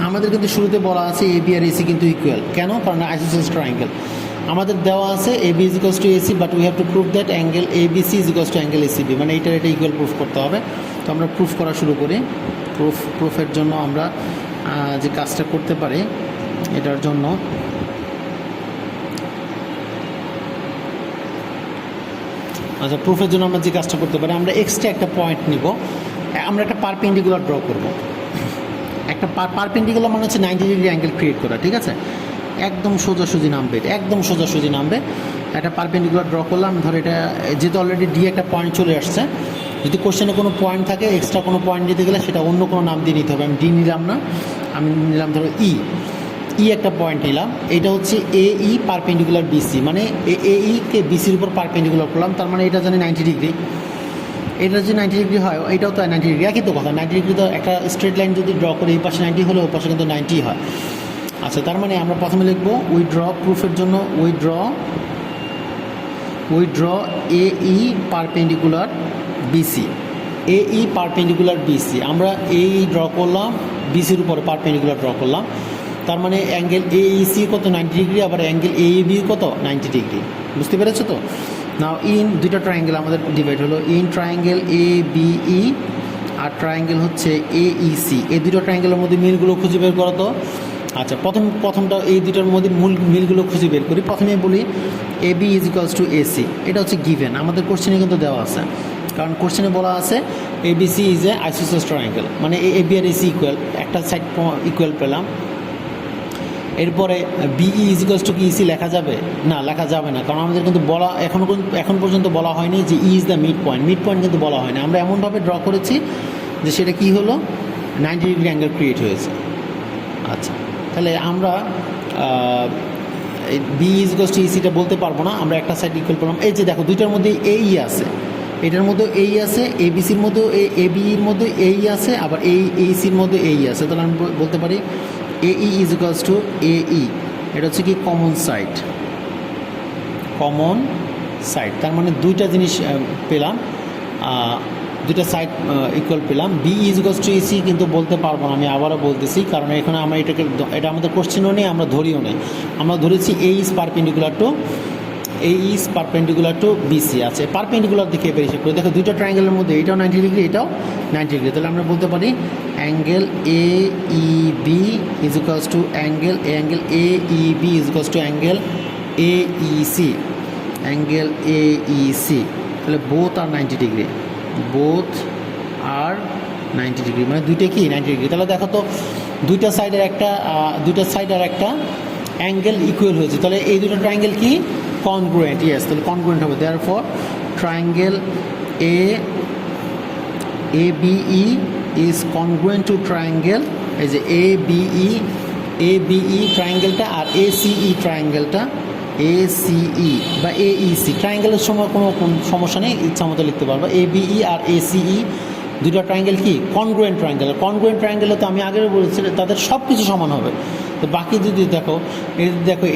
আমাদের কিন্তু শুরুতে বলা আছে AB আর AC কিন্তু ইকুয়াল। কেন? কারণ আইসোসেলেস ট্রায়াঙ্গেল আমাদের দেওয়া আছে AB is equals to AC, but we have to prove that angle ABC is equals to angle ACB, মানে এটা ইকুয়াল প্রুফ করতে হবে। তো আমরা প্রুফ করা শুরু করি। প্রুফের জন্য আমরা যে কাজটা করতে পারি, এটার জন্য আচ্ছা, প্রুফের জন্য আমরা যে কাজটা করতে পারি, আমরা এক্সট্রা একটা পয়েন্ট নিব, আমরা একটা পারপেন্ডিকুলার ড্র করব। একটা পারপেন্ডিকুলার মানে হচ্ছে 90 ডিগ্রি অ্যাঙ্গেল ক্রিয়েট করা, ঠিক আছে? একদম সোজাসুজি নামবে, একটা পারপেন্ডিকুলার ড্র করলাম। ধর এটা যেহেতু অলরেডি ডি একটা পয়েন্ট চলে আসছে, যদি কোশ্চেনে কোনো পয়েন্ট থাকে এক্সট্রা কোনো পয়েন্ট দিতে গেলে সেটা অন্য কোনো নাম দিয়ে নিতে হবে। আমি ডি নিলাম না, আমি নিলাম ধরো ই একটা পয়েন্ট নিলাম। এটা হচ্ছে এই পারপেন্ডিকুলার বিসি, মানে কে বিসির উপর পারপেন্ডিকুলার করলাম, তার মানে এটা জানি 90 ডিগ্রি। এটা যদি 90 ডিগ্রি হয় এটাও তো 90 ডিগ্রি, একই তো কথা। 90 ডিগ্রি তো একটা স্ট্রেট লাইন যদি ড্র করে এই পাশে 90 হলে ওই পাশে কিন্তু 90 হয়। আচ্ছা, তার মানে আমরা প্রথমে লিখবো উই ড্র, প্রুফের জন্য উই ড্র এই পারপেন্ডিকুলার বিসি, পারপেন্ডিকুলার বিসি। আমরা এই ড্র করলাম, বিসির উপরে পারপেন্ডিকুলার ড্র করলাম, তার মানে অ্যাঙ্গেল AEC কত 90 ডিগ্রি, আবার অ্যাঙ্গেল AEB কত 90 ডিগ্রি। বুঝতে পেরেছো তো? নাও ইন দুইটা ট্রায়াঙ্গেল আমাদের ডিভাইড হলো, ইন ট্রায়াঙ্গেল ABE আর ট্রায়াঙ্গেল হচ্ছে AEC। এই দুটো ট্রায়াঙ্গেলের মধ্যে মিলগুলো খুঁজে বের করো তো। আচ্ছা, প্রথমটা এই দুটোর মধ্যে মিলগুলো খুঁজে বের করি। প্রথমে বলি AB is equals to AC, এটা হচ্ছে গিভেন, আমাদের কোশ্চেনে কিন্তু দেওয়া আছে। কারণ কোশ্চেনে বলা আছে ABC ইজ এ আইসোসেলেস ট্রায়াঙ্গেল, মানে AB আর AC ইকুয়াল, একটা সাইড ইকুয়াল পেলাম। এরপরে BE ইজ ইকুয়ালস টু কি EC লেখা যাবে? না, লেখা যাবে না, কারণ আমাদের কিন্তু এখন পর্যন্ত বলা হয়নি যে ই ইজ দ্য মিড পয়েন্ট কিন্তু বলা হয়নি। আমরা এমনভাবে ড্র করেছি যে সেটা কি হলো 90 ডিগ্রি অ্যাঙ্গেল ক্রিয়েট হয়েছে। আচ্ছা, তাহলে আমরা বি ইজ ইকুয়ালস টু ECটা বলতে পারবো না, আমরা একটা সাইড ইকুয়াল পেলাম। এই যে দেখো দুইটার মধ্যে এই আছে, এটার মধ্যেও এই আছে, ABCর মধ্যেও ABEর মধ্যে এই আছে, আবার AECর মধ্যে এই আছে। তাহলে আমি বলতে পারি AE is equals two AE, এটা হচ্ছে কি কমন সাইড। তার মানে দুইটা জিনিস পেলাম, দুইটা সাইড ইকুয়াল পেলাম। BE is equals to AC কিন্তু বলতে পারবো না, আমি আবারও বলতেছি, কারণ এখানে আমরা এটা আমাদের কোশ্চেনও নেই, আমরা ধরিও নেই। আমরা ধরেছি A is perpendicular to BC আছে। পারপেন্ডিকুলার দিকে এবার হিসেব করে দেখো দুইটা ট্রায়াঙ্গেলের মধ্যে এটাও 90 ডিগ্রি, এটাও 90 ডিগ্রি। তাহলে আমরা বলতে পারি angle AEB is equals to angle AEB is equals to angle AEC, তাহলে বোথ আর 90 ডিগ্রি, মানে দুইটা কি 90 ডিগ্রি। তাহলে দেখো তো দুইটা সাইডের একটা অ্যাঙ্গেল ইকুয়াল হয়েছে, তাহলে এই দুটো ট্রায়াঙ্গেল কি কনগ্রুয়েন্ট। ইয়েস, তাহলে কনগ্রুয়েন্ট হবে। Therefore triangle ABE is congruent to triangle, এই যে ABE ট্রায়াঙ্গেলটা আর ACE ট্রায়াঙ্গেলটা, ACE বা AEC ট্রায়াঙ্গেলের সময় কোনো সমস্যা নেই, ইচ্ছা মতো লিখতে পারবো। ABE আর ACE দুটো ট্রায়াঙ্গেল কি কনগ্রুয়েন্ট ট্রায়াঙ্গেলে তো আমি আগেও বলেছি তাদের সব কিছু সমান হবে। তো বাকি যদি দেখো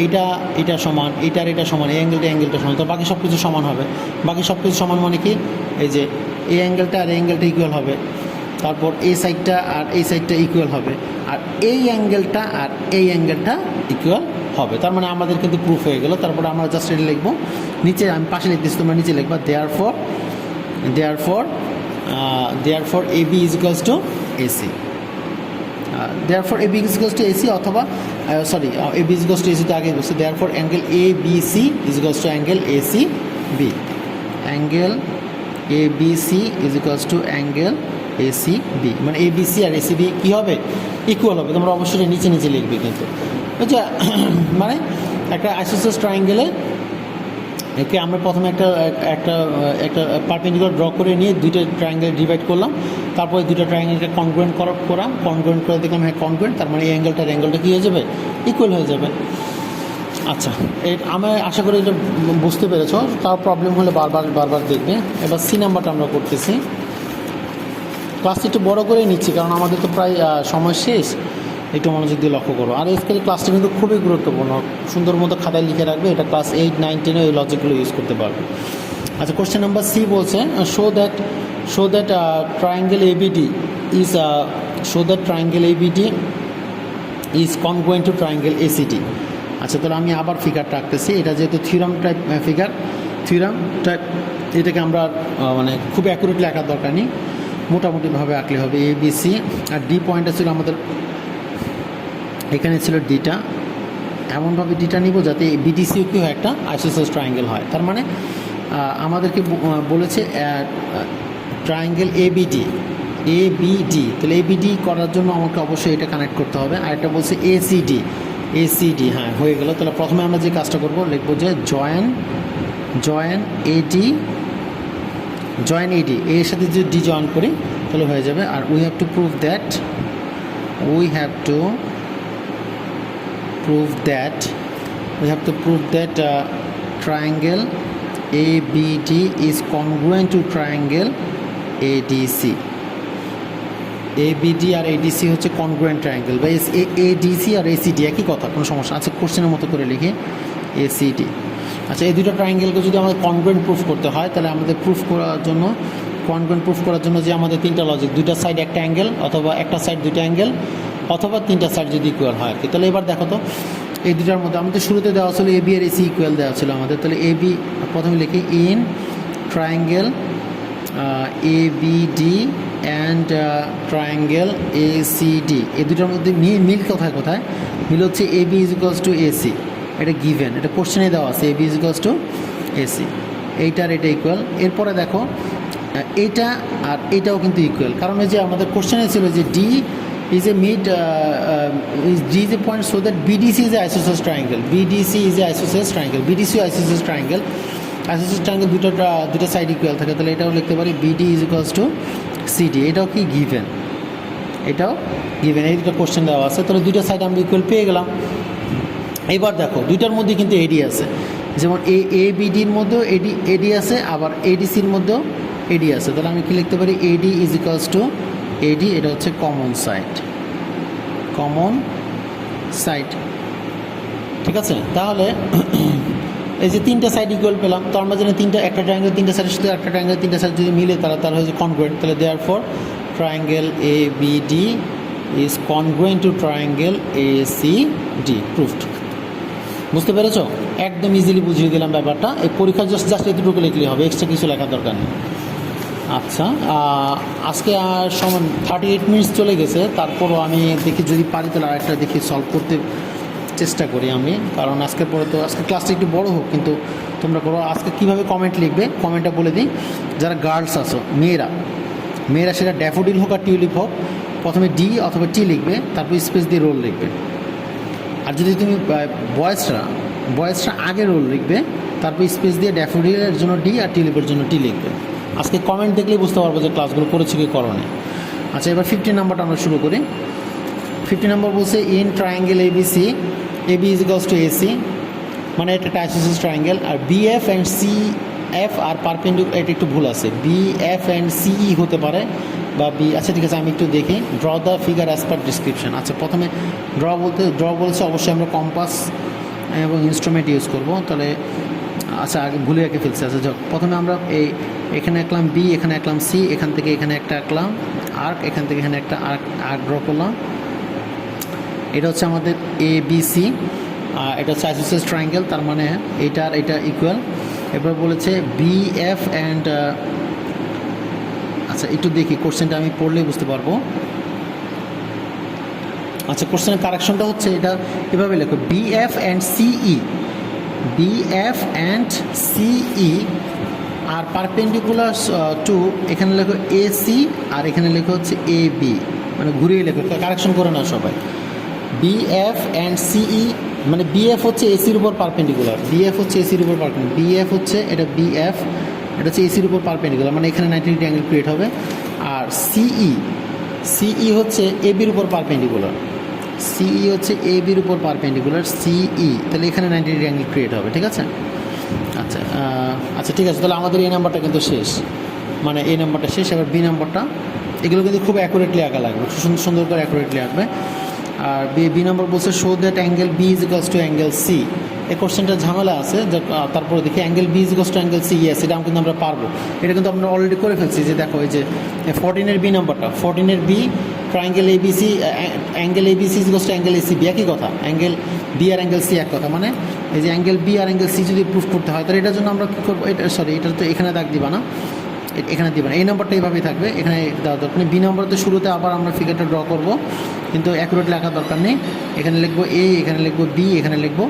এটা সমান, এটা সমান, এই অ্যাঙ্গেলটা সমান, তো বাকি সব কিছু সমান হবে। বাকি সব কিছু সমান মানে কি, এই যে এই অ্যাঙ্গেলটা আর এই অ্যাঙ্গেলটা ইকুয়াল হবে, তারপর এই সাইডটা আর এই সাইডটা ইকুয়াল হবে, আর এই অ্যাঙ্গেলটা আর এই অ্যাঙ্গেলটা ইকুয়াল হবে। তার মানে আমাদের কিন্তু প্রুফ হয়ে গেল। তারপরে আমরা জাস্ট এটা লিখবো, নিচে আমি পাশে লিখতেছি, তোমরা নিচে লিখবা therefore AB is equals to AC, therefore AB is equals to AC অথবা AB is equals to AC তো আগে বলছি। therefore angle ABC is equals to angle ACB। Angle A B C is equals to angle A C B, মানে A B C আর A C B কী হবে, equal হবে। তোমরা অবশ্যই নিচে নিচে লিখবে কিন্তু, বুঝছো? মানে একটা আইসোসেলেস ট্রায়াঙ্গেলে একে আমরা প্রথমে একটা একটা একটা পারপেন্ডিকুলার ড্র করে নিয়ে দুইটা ট্রায়াঙ্গেল ডিভাইড করলাম, তারপরে দুটো ট্রায়াঙ্গেলকে কনগ্রুয়েন্ট করাম, কনগ্রুয়েন্ট করে দেখলাম হ্যাঁ কনগ্রুয়েন্ট, তার মানে এই অ্যাঙ্গেলটা কী হয়ে যাবে, ইকুয়াল হয়ে যাবে। আচ্ছা, আমি আশা করি এটা বুঝতে পেরেছ। তার প্রবলেম হলে বারবার দেখবে। এবার সি নাম্বারটা আমরা করতেছি। ক্লাসটি একটু বড়ো করে নিচ্ছি কারণ আমাদের তো প্রায় সময় শেষ, একটু মনোযোগ দিয়ে লক্ষ্য করো। আর আজকের ক্লাসটা কিন্তু খুবই গুরুত্বপূর্ণ, সুন্দর মতো খাতায় লিখে রাখবে, এটা ক্লাস 8, 9, 10 এই লজিকগুলো ইউজ করতে পারবে। আচ্ছা, কোশ্চেন নাম্বার সি বলছে show that triangle ABD is congruent to triangle ACD. আচ্ছা, তাহলে আমি আবার ফিগারটা আঁকতেছি। এটা যেহেতু থিওরাম টাইপ ফিগার, এটাকে আমরা মানে খুব অ্যাকুরেটলি আঁকার দরকার নেই, মোটামুটিভাবে আঁকলে হবে। এ বি সি আর ডি পয়েন্টটা ছিল আমাদের, এখানে ছিল ডিটা, এমনভাবে ডিটা নিব যাতে বিডিসিও কি হয়, একটা আইসোসেলেস ট্রায়াঙ্গেল হয়। তার মানে আমাদেরকে বলেছে ট্রায়াঙ্গেল এবিডি, তাহলে এবিডি করার জন্য আমাকে অবশ্যই এটা কানেক্ট করতে হবে। আর একটা বলছে এসিডি, হ্যাঁ হয়ে গেল। তাহলে প্রথমে আমরা যে কাজটা করবো, লিখবো যে জয়েন এডি, এর সাথে যদি ডি জয়েন করি তাহলে হয়ে যাবে। আর we have to prove that triangle ABD is congruent to triangle ADC. ABD আর ADC হচ্ছে কনগ্রুয়েন্ট ট্রায়াঙ্গেল, বা ADC আর ACD একই কথা, কোনো সমস্যা। আচ্ছা, কোশ্চেনের মতো করে লিখি ACD। আচ্ছা, এই দুটো ট্রায়াঙ্গেলকে যদি আমাদের কনগ্রুয়েন্ট প্রুফ করতে হয়, তাহলে আমাদের কনগ্রুয়েন্ট প্রুফ করার জন্য যে আমাদের তিনটা লজিক, দুইটা সাইড একটা অ্যাঙ্গেল, অথবা একটা সাইড দুইটা অ্যাঙ্গেল, অথবা তিনটা সাইড যদি ইকুয়াল হয় আর কি। তাহলে এবার দেখো তো, এই দুটার মধ্যে আমাদের শুরুতে দেওয়া ছিল এবি আর এসি ইকুয়াল দেওয়া ছিল আমাদের। তাহলে এবি প্রথমে লিখি in triangle ABD and triangle ACD, এই দুটার মধ্যে মিল কোথায় মিল হচ্ছে AB is equals to AC, এটা গিভেন, এটা কোশ্চেনে দেওয়া আছে, AB is equals to AC, এইটার এটা ইকুয়াল। এরপরে দেখো এইটা আর এইটাও কিন্তু ইকুয়াল, কারণ এই যে আমাদের কোশ্চেনে ছিল যে D is a point so that BDC is an isosceles triangle. Isosceles triangle দুটো সাইড ইকুয়াল থাকে, তাহলে এটাও লিখতে পারি BD is equals to CD, এটাও কি গিভেন, এই দুটো কোশ্চেন দেওয়া আছে। তাহলে দুটো সাইড আমরা ইকুয়াল পেয়ে গেলাম। এবার দেখো দুইটার মধ্যে কিন্তু এডি আছে, যেমন ABDর মধ্যেও এডি আছে, আবার ADCর মধ্যেও এডি আছে। তাহলে আমি কি লিখতে পারি, AD is equals to AD, এটা হচ্ছে কমন সাইড, ঠিক আছে। তাহলে এই যে তিনটা সাইড ইকুয়াল পেলাম, তো আমরা জানি একটা ট্রায়াঙ্গেল তিনটা সাইডের সাথে একটা ট্রায়াঙ্গেল তিনটা সাইড যদি মিলে তারা হচ্ছে কনগ্রুয়েন্ট। তাহলে therefore triangle ABD is congruent to triangle ACD, proofed. বুঝতে পেরেছো? একদম ইজিলি বুঝিয়ে দিলাম ব্যাপারটা। এই পরীক্ষা জাস্ট এতটুকু লিখলেই হবে, এক্সট্রা কিছু লেখার দরকার নেই। আচ্ছা, আজকে আর সময় 38 মিনিটস চলে গেছে, তারপরও আমি দেখি যদি পারি তাহলে আরেকটা দেখি সলভ করতে চেষ্টা করি আমি, কারণ আজকে ক্লাসটা একটু বড় হোক, কিন্তু তোমরা করো। আজকে কীভাবে কমেন্ট লিখবে, কমেন্টটা বলে দিই। যারা গার্লস আছো, মেয়েরা সেটা ড্যাফোডিল হোক আর টিউলিপ হোক, প্রথমে ডি অথবা টি লিখবে, তারপর স্পেস দিয়ে রোল লিখবে। আর যদি তুমি বয়েজরা আগে রোল লিখবে, তারপর স্পেস দিয়ে ড্যাফোডিলের জন্য ডি আর টিউলিপের জন্য টি লিখবে। আজকে কমেন্ট দেখলেই বুঝতে পারবো যে ক্লাসগুলো করেছি কি করোনি। আচ্ছা, এবার 15 নাম্বারটা আমরা শুরু করি। 15 নম্বর বলছে in triangle ABC, AB is equals to AC, মানে এটা একটা আইসোসেলেস ট্রায়াঙ্গেল। আর BF অ্যান্ড CF আর পারপেন্ডিকুলার, এটা একটু ভুল আছে, BF অ্যান্ড CE হতে পারে, বা আচ্ছা ঠিক আছে, আমি একটু দেখি। Draw the figure as per description. আচ্ছা, প্রথমে ড্র বলছে, অবশ্যই আমরা কম্পাস এবং ইনস্ট্রুমেন্ট ইউজ করবো। তাহলে আচ্ছা, আগে ভুলে এঁকে ফেলছে। আচ্ছা, যাক, প্রথমে আমরা এখানে আঁকলাম B, এখানে আঁকলাম C, এখান থেকে এখানে একটা আঁকলাম আর্ক, এখান থেকে এখানে একটা আর্ক ড্র করলাম। এটা হচ্ছে আমাদের ABC, এটা হচ্ছে আইসোসেলেস ট্রায়াঙ্গেল, তার মানে এটা ইকুয়াল। এবার বলেছে BF অ্যান্ড, আচ্ছা একটু দেখি কোশ্চেনটা আমি পড়লেই বুঝতে পারবো। আচ্ছা, কোশ্চেনের কারেকশনটা হচ্ছে এটা এভাবে লেখো, BF and CE R perpendicular to এখানে লেখো এসি আর এখানে লেখো হচ্ছে এ বি, মানে ঘুরিয়ে লেখো, কারেকশন করে না সবাই। বিএফ অ্যান্ড সিই, মানে বিএফ হচ্ছে এসির উপর পারপেন্ডিকুলার, বিএফ হচ্ছে এসির উপর পারপেন্ডিকুলার, বিএফ হচ্ছে এটা বিএফ, এটা হচ্ছে এসির উপর পারপেন্ডিকুলার, মানে এখানে 90 ডিগ্রি অ্যাঙ্গেল ক্রিয়েট হবে। আর সিই, সিই হচ্ছে এবির উপর পারপেন্ডিকুলার, সিই হচ্ছে এবির উপর পারপেন্ডিকুলার, সিই, তাহলে এখানে 90 ডিগ্রি অ্যাঙ্গেল ক্রিয়েট হবে, ঠিক আছে? আচ্ছা আচ্ছা ঠিক আছে, তাহলে আমাদের এই নাম্বারটা কিন্তু শেষ, মানে এই নাম্বারটা শেষ। এবার বি নাম্বারটা, এগুলো কিন্তু খুব অ্যাকুরেটলি আঁকা লাগবে, সুন্দর সুন্দর করে অ্যাকুরেটলি আঁকবে। আর বি নাম্বার বলছে show that angle B is equals to angle C. এই কোশ্চেনটা ঝামেলা আছে, যে তারপরে দেখি angle B is equals to angle C, yes এটা কিন্তু আমরা পারবো, এটা কিন্তু আমরা অলরেডি করে ফেলছি। যে দেখো এই যে 14-এর বি নাম্বারটা, 14-এর B triangle ABC, angle ABC is equals to angle ACB, একই কথা, অ্যাঙ্গেল বি আর অ্যাঙ্গেল সি এক কথা, মানে এই যে অ্যাঙ্গেল বি আর অ্যাঙ্গেল সি যদি প্রুফ করতে হয়, তাহলে এটার জন্য আমরা কী করবো, এটা সরি এটা তো এখানে দাগ দিবা না, এখানে দিবা না, এই নাম্বারটা এইভাবেই থাকবে, এখানে দেওয়া দরকার নেই। বি নাম্বারতে শুরুতে আবার আমরা ফিগারটা ড্র করবো, কিন্তু অ্যাকুরেট লেখার দরকার নেই। এখানে লিখবো এ, এখানে লিখবো বি, এখানে লিখবো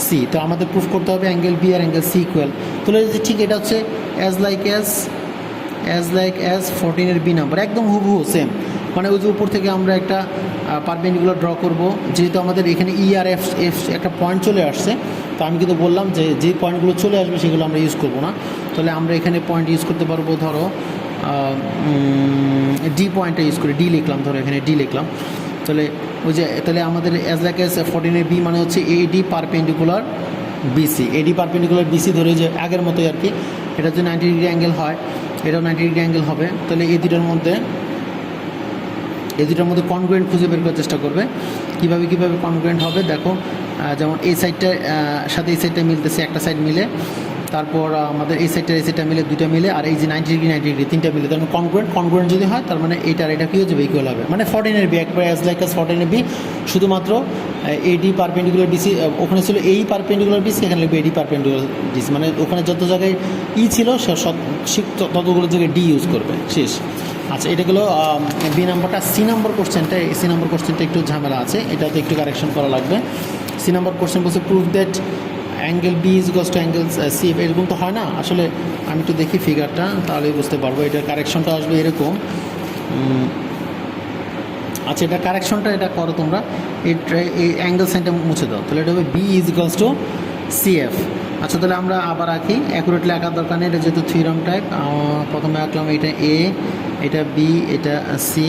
সি। তো আমাদের প্রুফ করতে হবে অ্যাঙ্গেল বি আর অ্যাঙ্গেল সি ইকুয়াল। তাহলে যে ঠিক এটা হচ্ছে অ্যাজ লাইক অ্যাজ 14-এর বি নাম্বার, একদম হুবহু সেম, মানে ওই যে উপর থেকে আমরা একটা পারপেন্ডিকুলার ড্র করব, যেহেতু আমাদের এখানে ই আর এফ একটা পয়েন্ট চলে আসছে, তো আমি কিন্তু বললাম যে যে পয়েন্টগুলো চলে আসবে সেগুলো আমরা ইউজ করবো না, তাহলে আমরা এখানে পয়েন্ট ইউজ করতে পারবো, ধরো ডি পয়েন্টটা ইউজ করি, ডি লিখলাম, ধরো এখানে ডি লিখলাম। তাহলে ওই যে তাহলে আমাদের অ্যাজ লাইক অ্যাজ 14-এর বি মানে হচ্ছে এডি পারপেন্ডিকুলার বিসি, এডি পারপেন্ডিকুলার বিসি ধরে যে আগের মতোই আর কি, এটা যদি 90 ডিগ্রি অ্যাঙ্গেল হয়, এটাও 90 ডিগ্রি অ্যাঙ্গেল হবে। তাহলে এই দুটোর মধ্যে কনগ্রুয়েন্ট খুঁজে বের করার চেষ্টা করবে। কীভাবে কনগ্রুয়েন্ট হবে দেখো, যেমন এই সাইডটার সাথে এই সাইডটা মিলতেছে, একটা সাইড মিলে, তারপর আমাদের এই সাইডটা মিলে, দুটো মিলে, আর এই যে 90 ডিগ্রি তিনটা মিলে, তার মানে কনগ্রুয়েন্ট যদি হয়, তার মানে এটা কী হচ্ছে, ইকুয়াল হবে, মানে 14-এর বি একবার অ্যাজ লাইক অ্যাজ 14-এর বি, শুধুমাত্র এডি পারপেন্ডিকুলার বিসি, ওখানে ছিল এই পারপেন্ডিকুলার বিসি, এখানে লিখবে এডি পারপেন্ডিকুলার বিসি, মানে ওখানে যত জায়গায় ই ছিল ততগুলো জায়গায় ডি ইউজ করবে, শেষ। আচ্ছা এটা গেলো বি নাম্বারটা। সি নাম্বার কোশ্চেনটা একটু ঝামেলা আছে, এটাতে একটু কারেকশন করা লাগবে। সি নাম্বার কোশ্চেন বলছে prove that angle B is equals to angle C, এরকম তো হয় না আসলে, আমি একটু দেখি ফিগারটা, তাহলেই বুঝতে পারবো। এটার কারেকশনটা আসবে এরকম। আচ্ছা এটা কারেকশনটা এটা করো তোমরা, এই অ্যাঙ্গেল সাইনটা মুছে দাও, তাহলে এটা হবে B is equals to CF. আচ্ছা তাহলে আমরা আবার আঁকি, অ্যাকুরেটলি আঁকার দরকার নেই, এটা যেহেতু থিওরাম টাইপ। প্রথমে আঁকলাম এটা এ, এটা বি, এটা সি।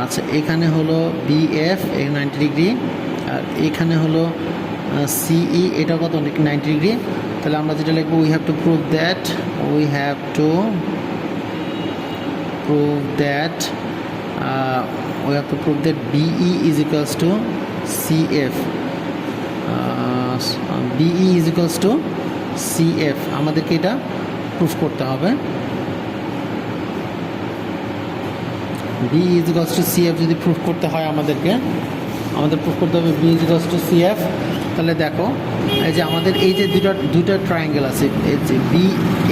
আচ্ছা এখানে হলো বিএফ, 90 ডিগ্রি, আর এখানে হলো সিই, এটা কত 90 ডিগ্রি। তাহলে আমরা যেটা লিখবো, we have to prove that BE is equals to CF, BE is equals to CF, আমাদেরকে এটা প্রুফ করতে হবে। B is equals to CF যদি প্রুফ করতে হয় আমাদের প্রুফ করতে হবে B is equals to CF. তাহলে দেখো এই যে আমাদের এই যে দুটা ট্রায়াঙ্গেল আছে,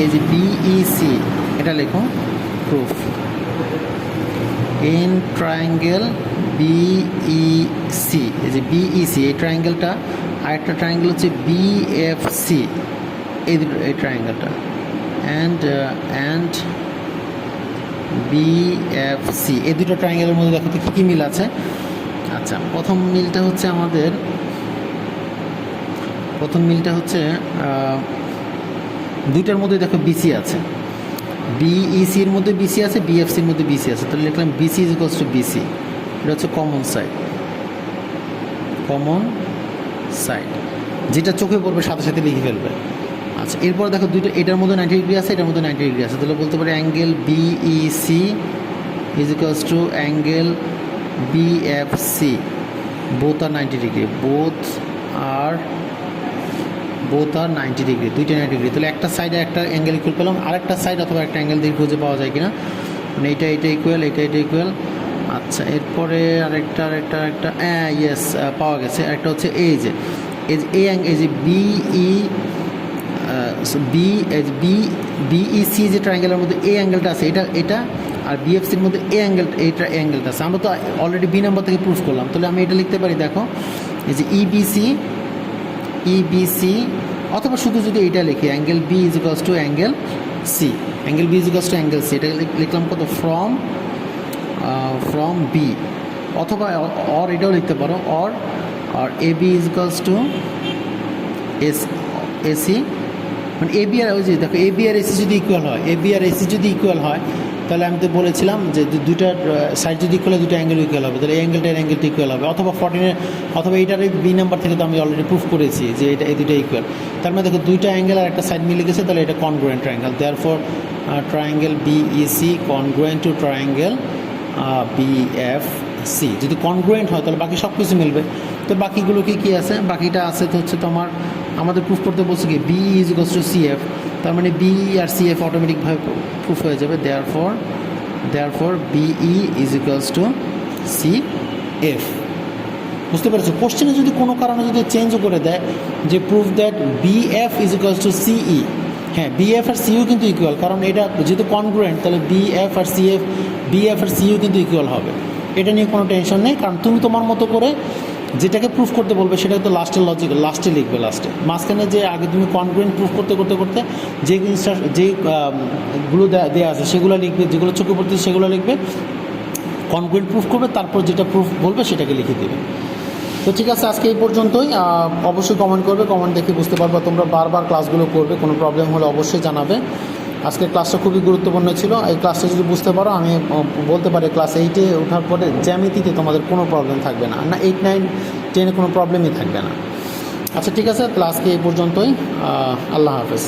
এই যে বিইসি, এটা লেখো প্রুফ ইন ট্রায়াঙ্গেল বিইসি, এই যে বিইসি এই ট্রায়াঙ্গেলটা, আরেকটা ট্রায়াঙ্গেল হচ্ছে বিএফসি, এই ট্রায়াঙ্গেলটা, অ্যান্ড বিএফসি, এই দুটো ট্রায়াঙ্গেলের মধ্যে দেখো তো কী কী মিল আছে। আচ্ছা প্রথম মিলটা হচ্ছে দুইটার মধ্যে দেখো বিসি আছে, বিইসির মধ্যে বিসি আছে, বিএফসির মধ্যে বিসি আছে, তাহলে লিখলাম BC is equals to BC, এটা হচ্ছে কমন সাইড, যেটা চোখে পড়বে সাথে সাথে লিখে ফেলবে। আচ্ছা এরপর দেখো দুইটা, এটার মধ্যে 90 ডিগ্রি আছে, এটার মধ্যে 90 ডিগ্রি আছে, তাহলে বলতে পারি angle BEC is equals to angle BFC, both are 90 degree, both are 90 degree, দুইটা 90 ডিগ্রি। তাহলে একটা সাইডে একটা অ্যাঙ্গেল ইকুয়াল পেলাম, আরেকটা সাইড অথবা একটা অ্যাঙ্গেল দিয়ে খুঁজে পাওয়া যায় কিনা, মানে এটা ইকুয়াল, এটা ইকুয়াল। আচ্ছা এরপরে আরেকটা ইয়েস পাওয়া গেছে, একটা হচ্ছে এই যে বিইসি যে ট্রায়াঙ্গেলের মধ্যে এই অ্যাঙ্গেলটা আছে, এটা আর বিএফসির মধ্যে এই অ্যাঙ্গেলটা আছে, আমরা তো অলরেডি বি নাম্বার থেকে প্রুফ করলাম। তাহলে আমি এটা লিখতে পারি, দেখো এই যে ইবিসি, অথবা শুধু যদি এইটা লিখি angle B is equals to angle C, angle B is equals to angle C, এটা লিখলাম কত, ফ্রম বি, অথবা অর এটাও লিখতে পারো, or A B is equals to AC, মানে এ বি আর ওই যে দেখো এ বি আর এসি যদি ইকুয়াল হয়, এ বি আর এসি যদি ইকুয়াল হয়, তাহলে আমি তো বলেছিলাম যে দুইটার সাইড যদি ইকুয়াল হয় দুটো অ্যাঙ্গেল ইকুয়াল হবে, তাহলে এই অ্যাঙ্গেলটার অ্যাঙ্গেলটা ইকুয়াল হবে, অথবা 14 অথবা এইটার বি নাম্বার থেকে তো আমি অলরেডি প্রুফ করেছি যে এটা এই দুটো ইকুয়াল। তার মানে দেখো দুইটা অ্যাঙ্গেল আর একটা সাইড মিলে গেছে, তাহলে এটা congruent triangle. Therefore triangle BEC congruent to triangle BFC. যদি কনগ্রুয়েন্ট হয় তাহলে বাকি সব কিছু মিলবে। তো বাকিগুলো কি আছে, বাকিটা আছে তো হচ্ছে তোমার আমাদের প্রুফ করতে বলছে কি B is equals to CF, তার মানে বি আর সিএফ অটোমেটিকভাবে প্রুফ হয়ে যাবে। Therefore BE is equals to CF. বুঝতে পেরেছো? কোশ্চেনে যদি কোনো কারণে যদি চেঞ্জও করে দেয় যে proof that BF is equals two সিই, হ্যাঁ বিএফ আর সিইউ কিন্তু ইকুয়াল, কারণ এটা যেহেতু কনগ্রুয়েন্ট তাহলে বিএফ আর সিইউ কিন্তু ইকুয়াল হবে। এটা নিয়ে কোনো টেনশন নেই, কারণ তুমি তোমার মতো করে যেটাকে প্রুফ করতে বলবে সেটা তো লাস্টের লজিক লাস্টে লিখবে, মাঝখানে যে আগে তুমি কনগ্রুয়েন্ট প্রুফ করতে যে জিনিসটা যেগুলো দেওয়া আছে সেগুলো লিখবে, যেগুলো চোখে পড়তে সেগুলো লিখবে, কনগ্রুয়েন্ট প্রুফ করবে, তারপর যেটা প্রুফ বলবে সেটাকে লিখে দেবে। তো ঠিক আছে, আজকে এই পর্যন্তই। অবশ্যই কমেন্ট করবে, কমেন্ট দেখে বুঝতে পারবে, তোমরা বারবার ক্লাসগুলো করবে, কোনো প্রবলেম হলে অবশ্যই জানাবে। আজকের ক্লাসটা খুবই গুরুত্বপূর্ণ ছিল, এই ক্লাসটা যদি বুঝতে পারো আমি বলতে পারি ক্লাস 8-এ ওঠার পরে জ্যামিতিতে তোমাদের কোনো প্রবলেম থাকবে না, 8, 9, 10-এ কোনো প্রবলেমই থাকবে না। আচ্ছা ঠিক আছে, ক্লাসকে এই পর্যন্তই। আল্লাহ হাফেজ।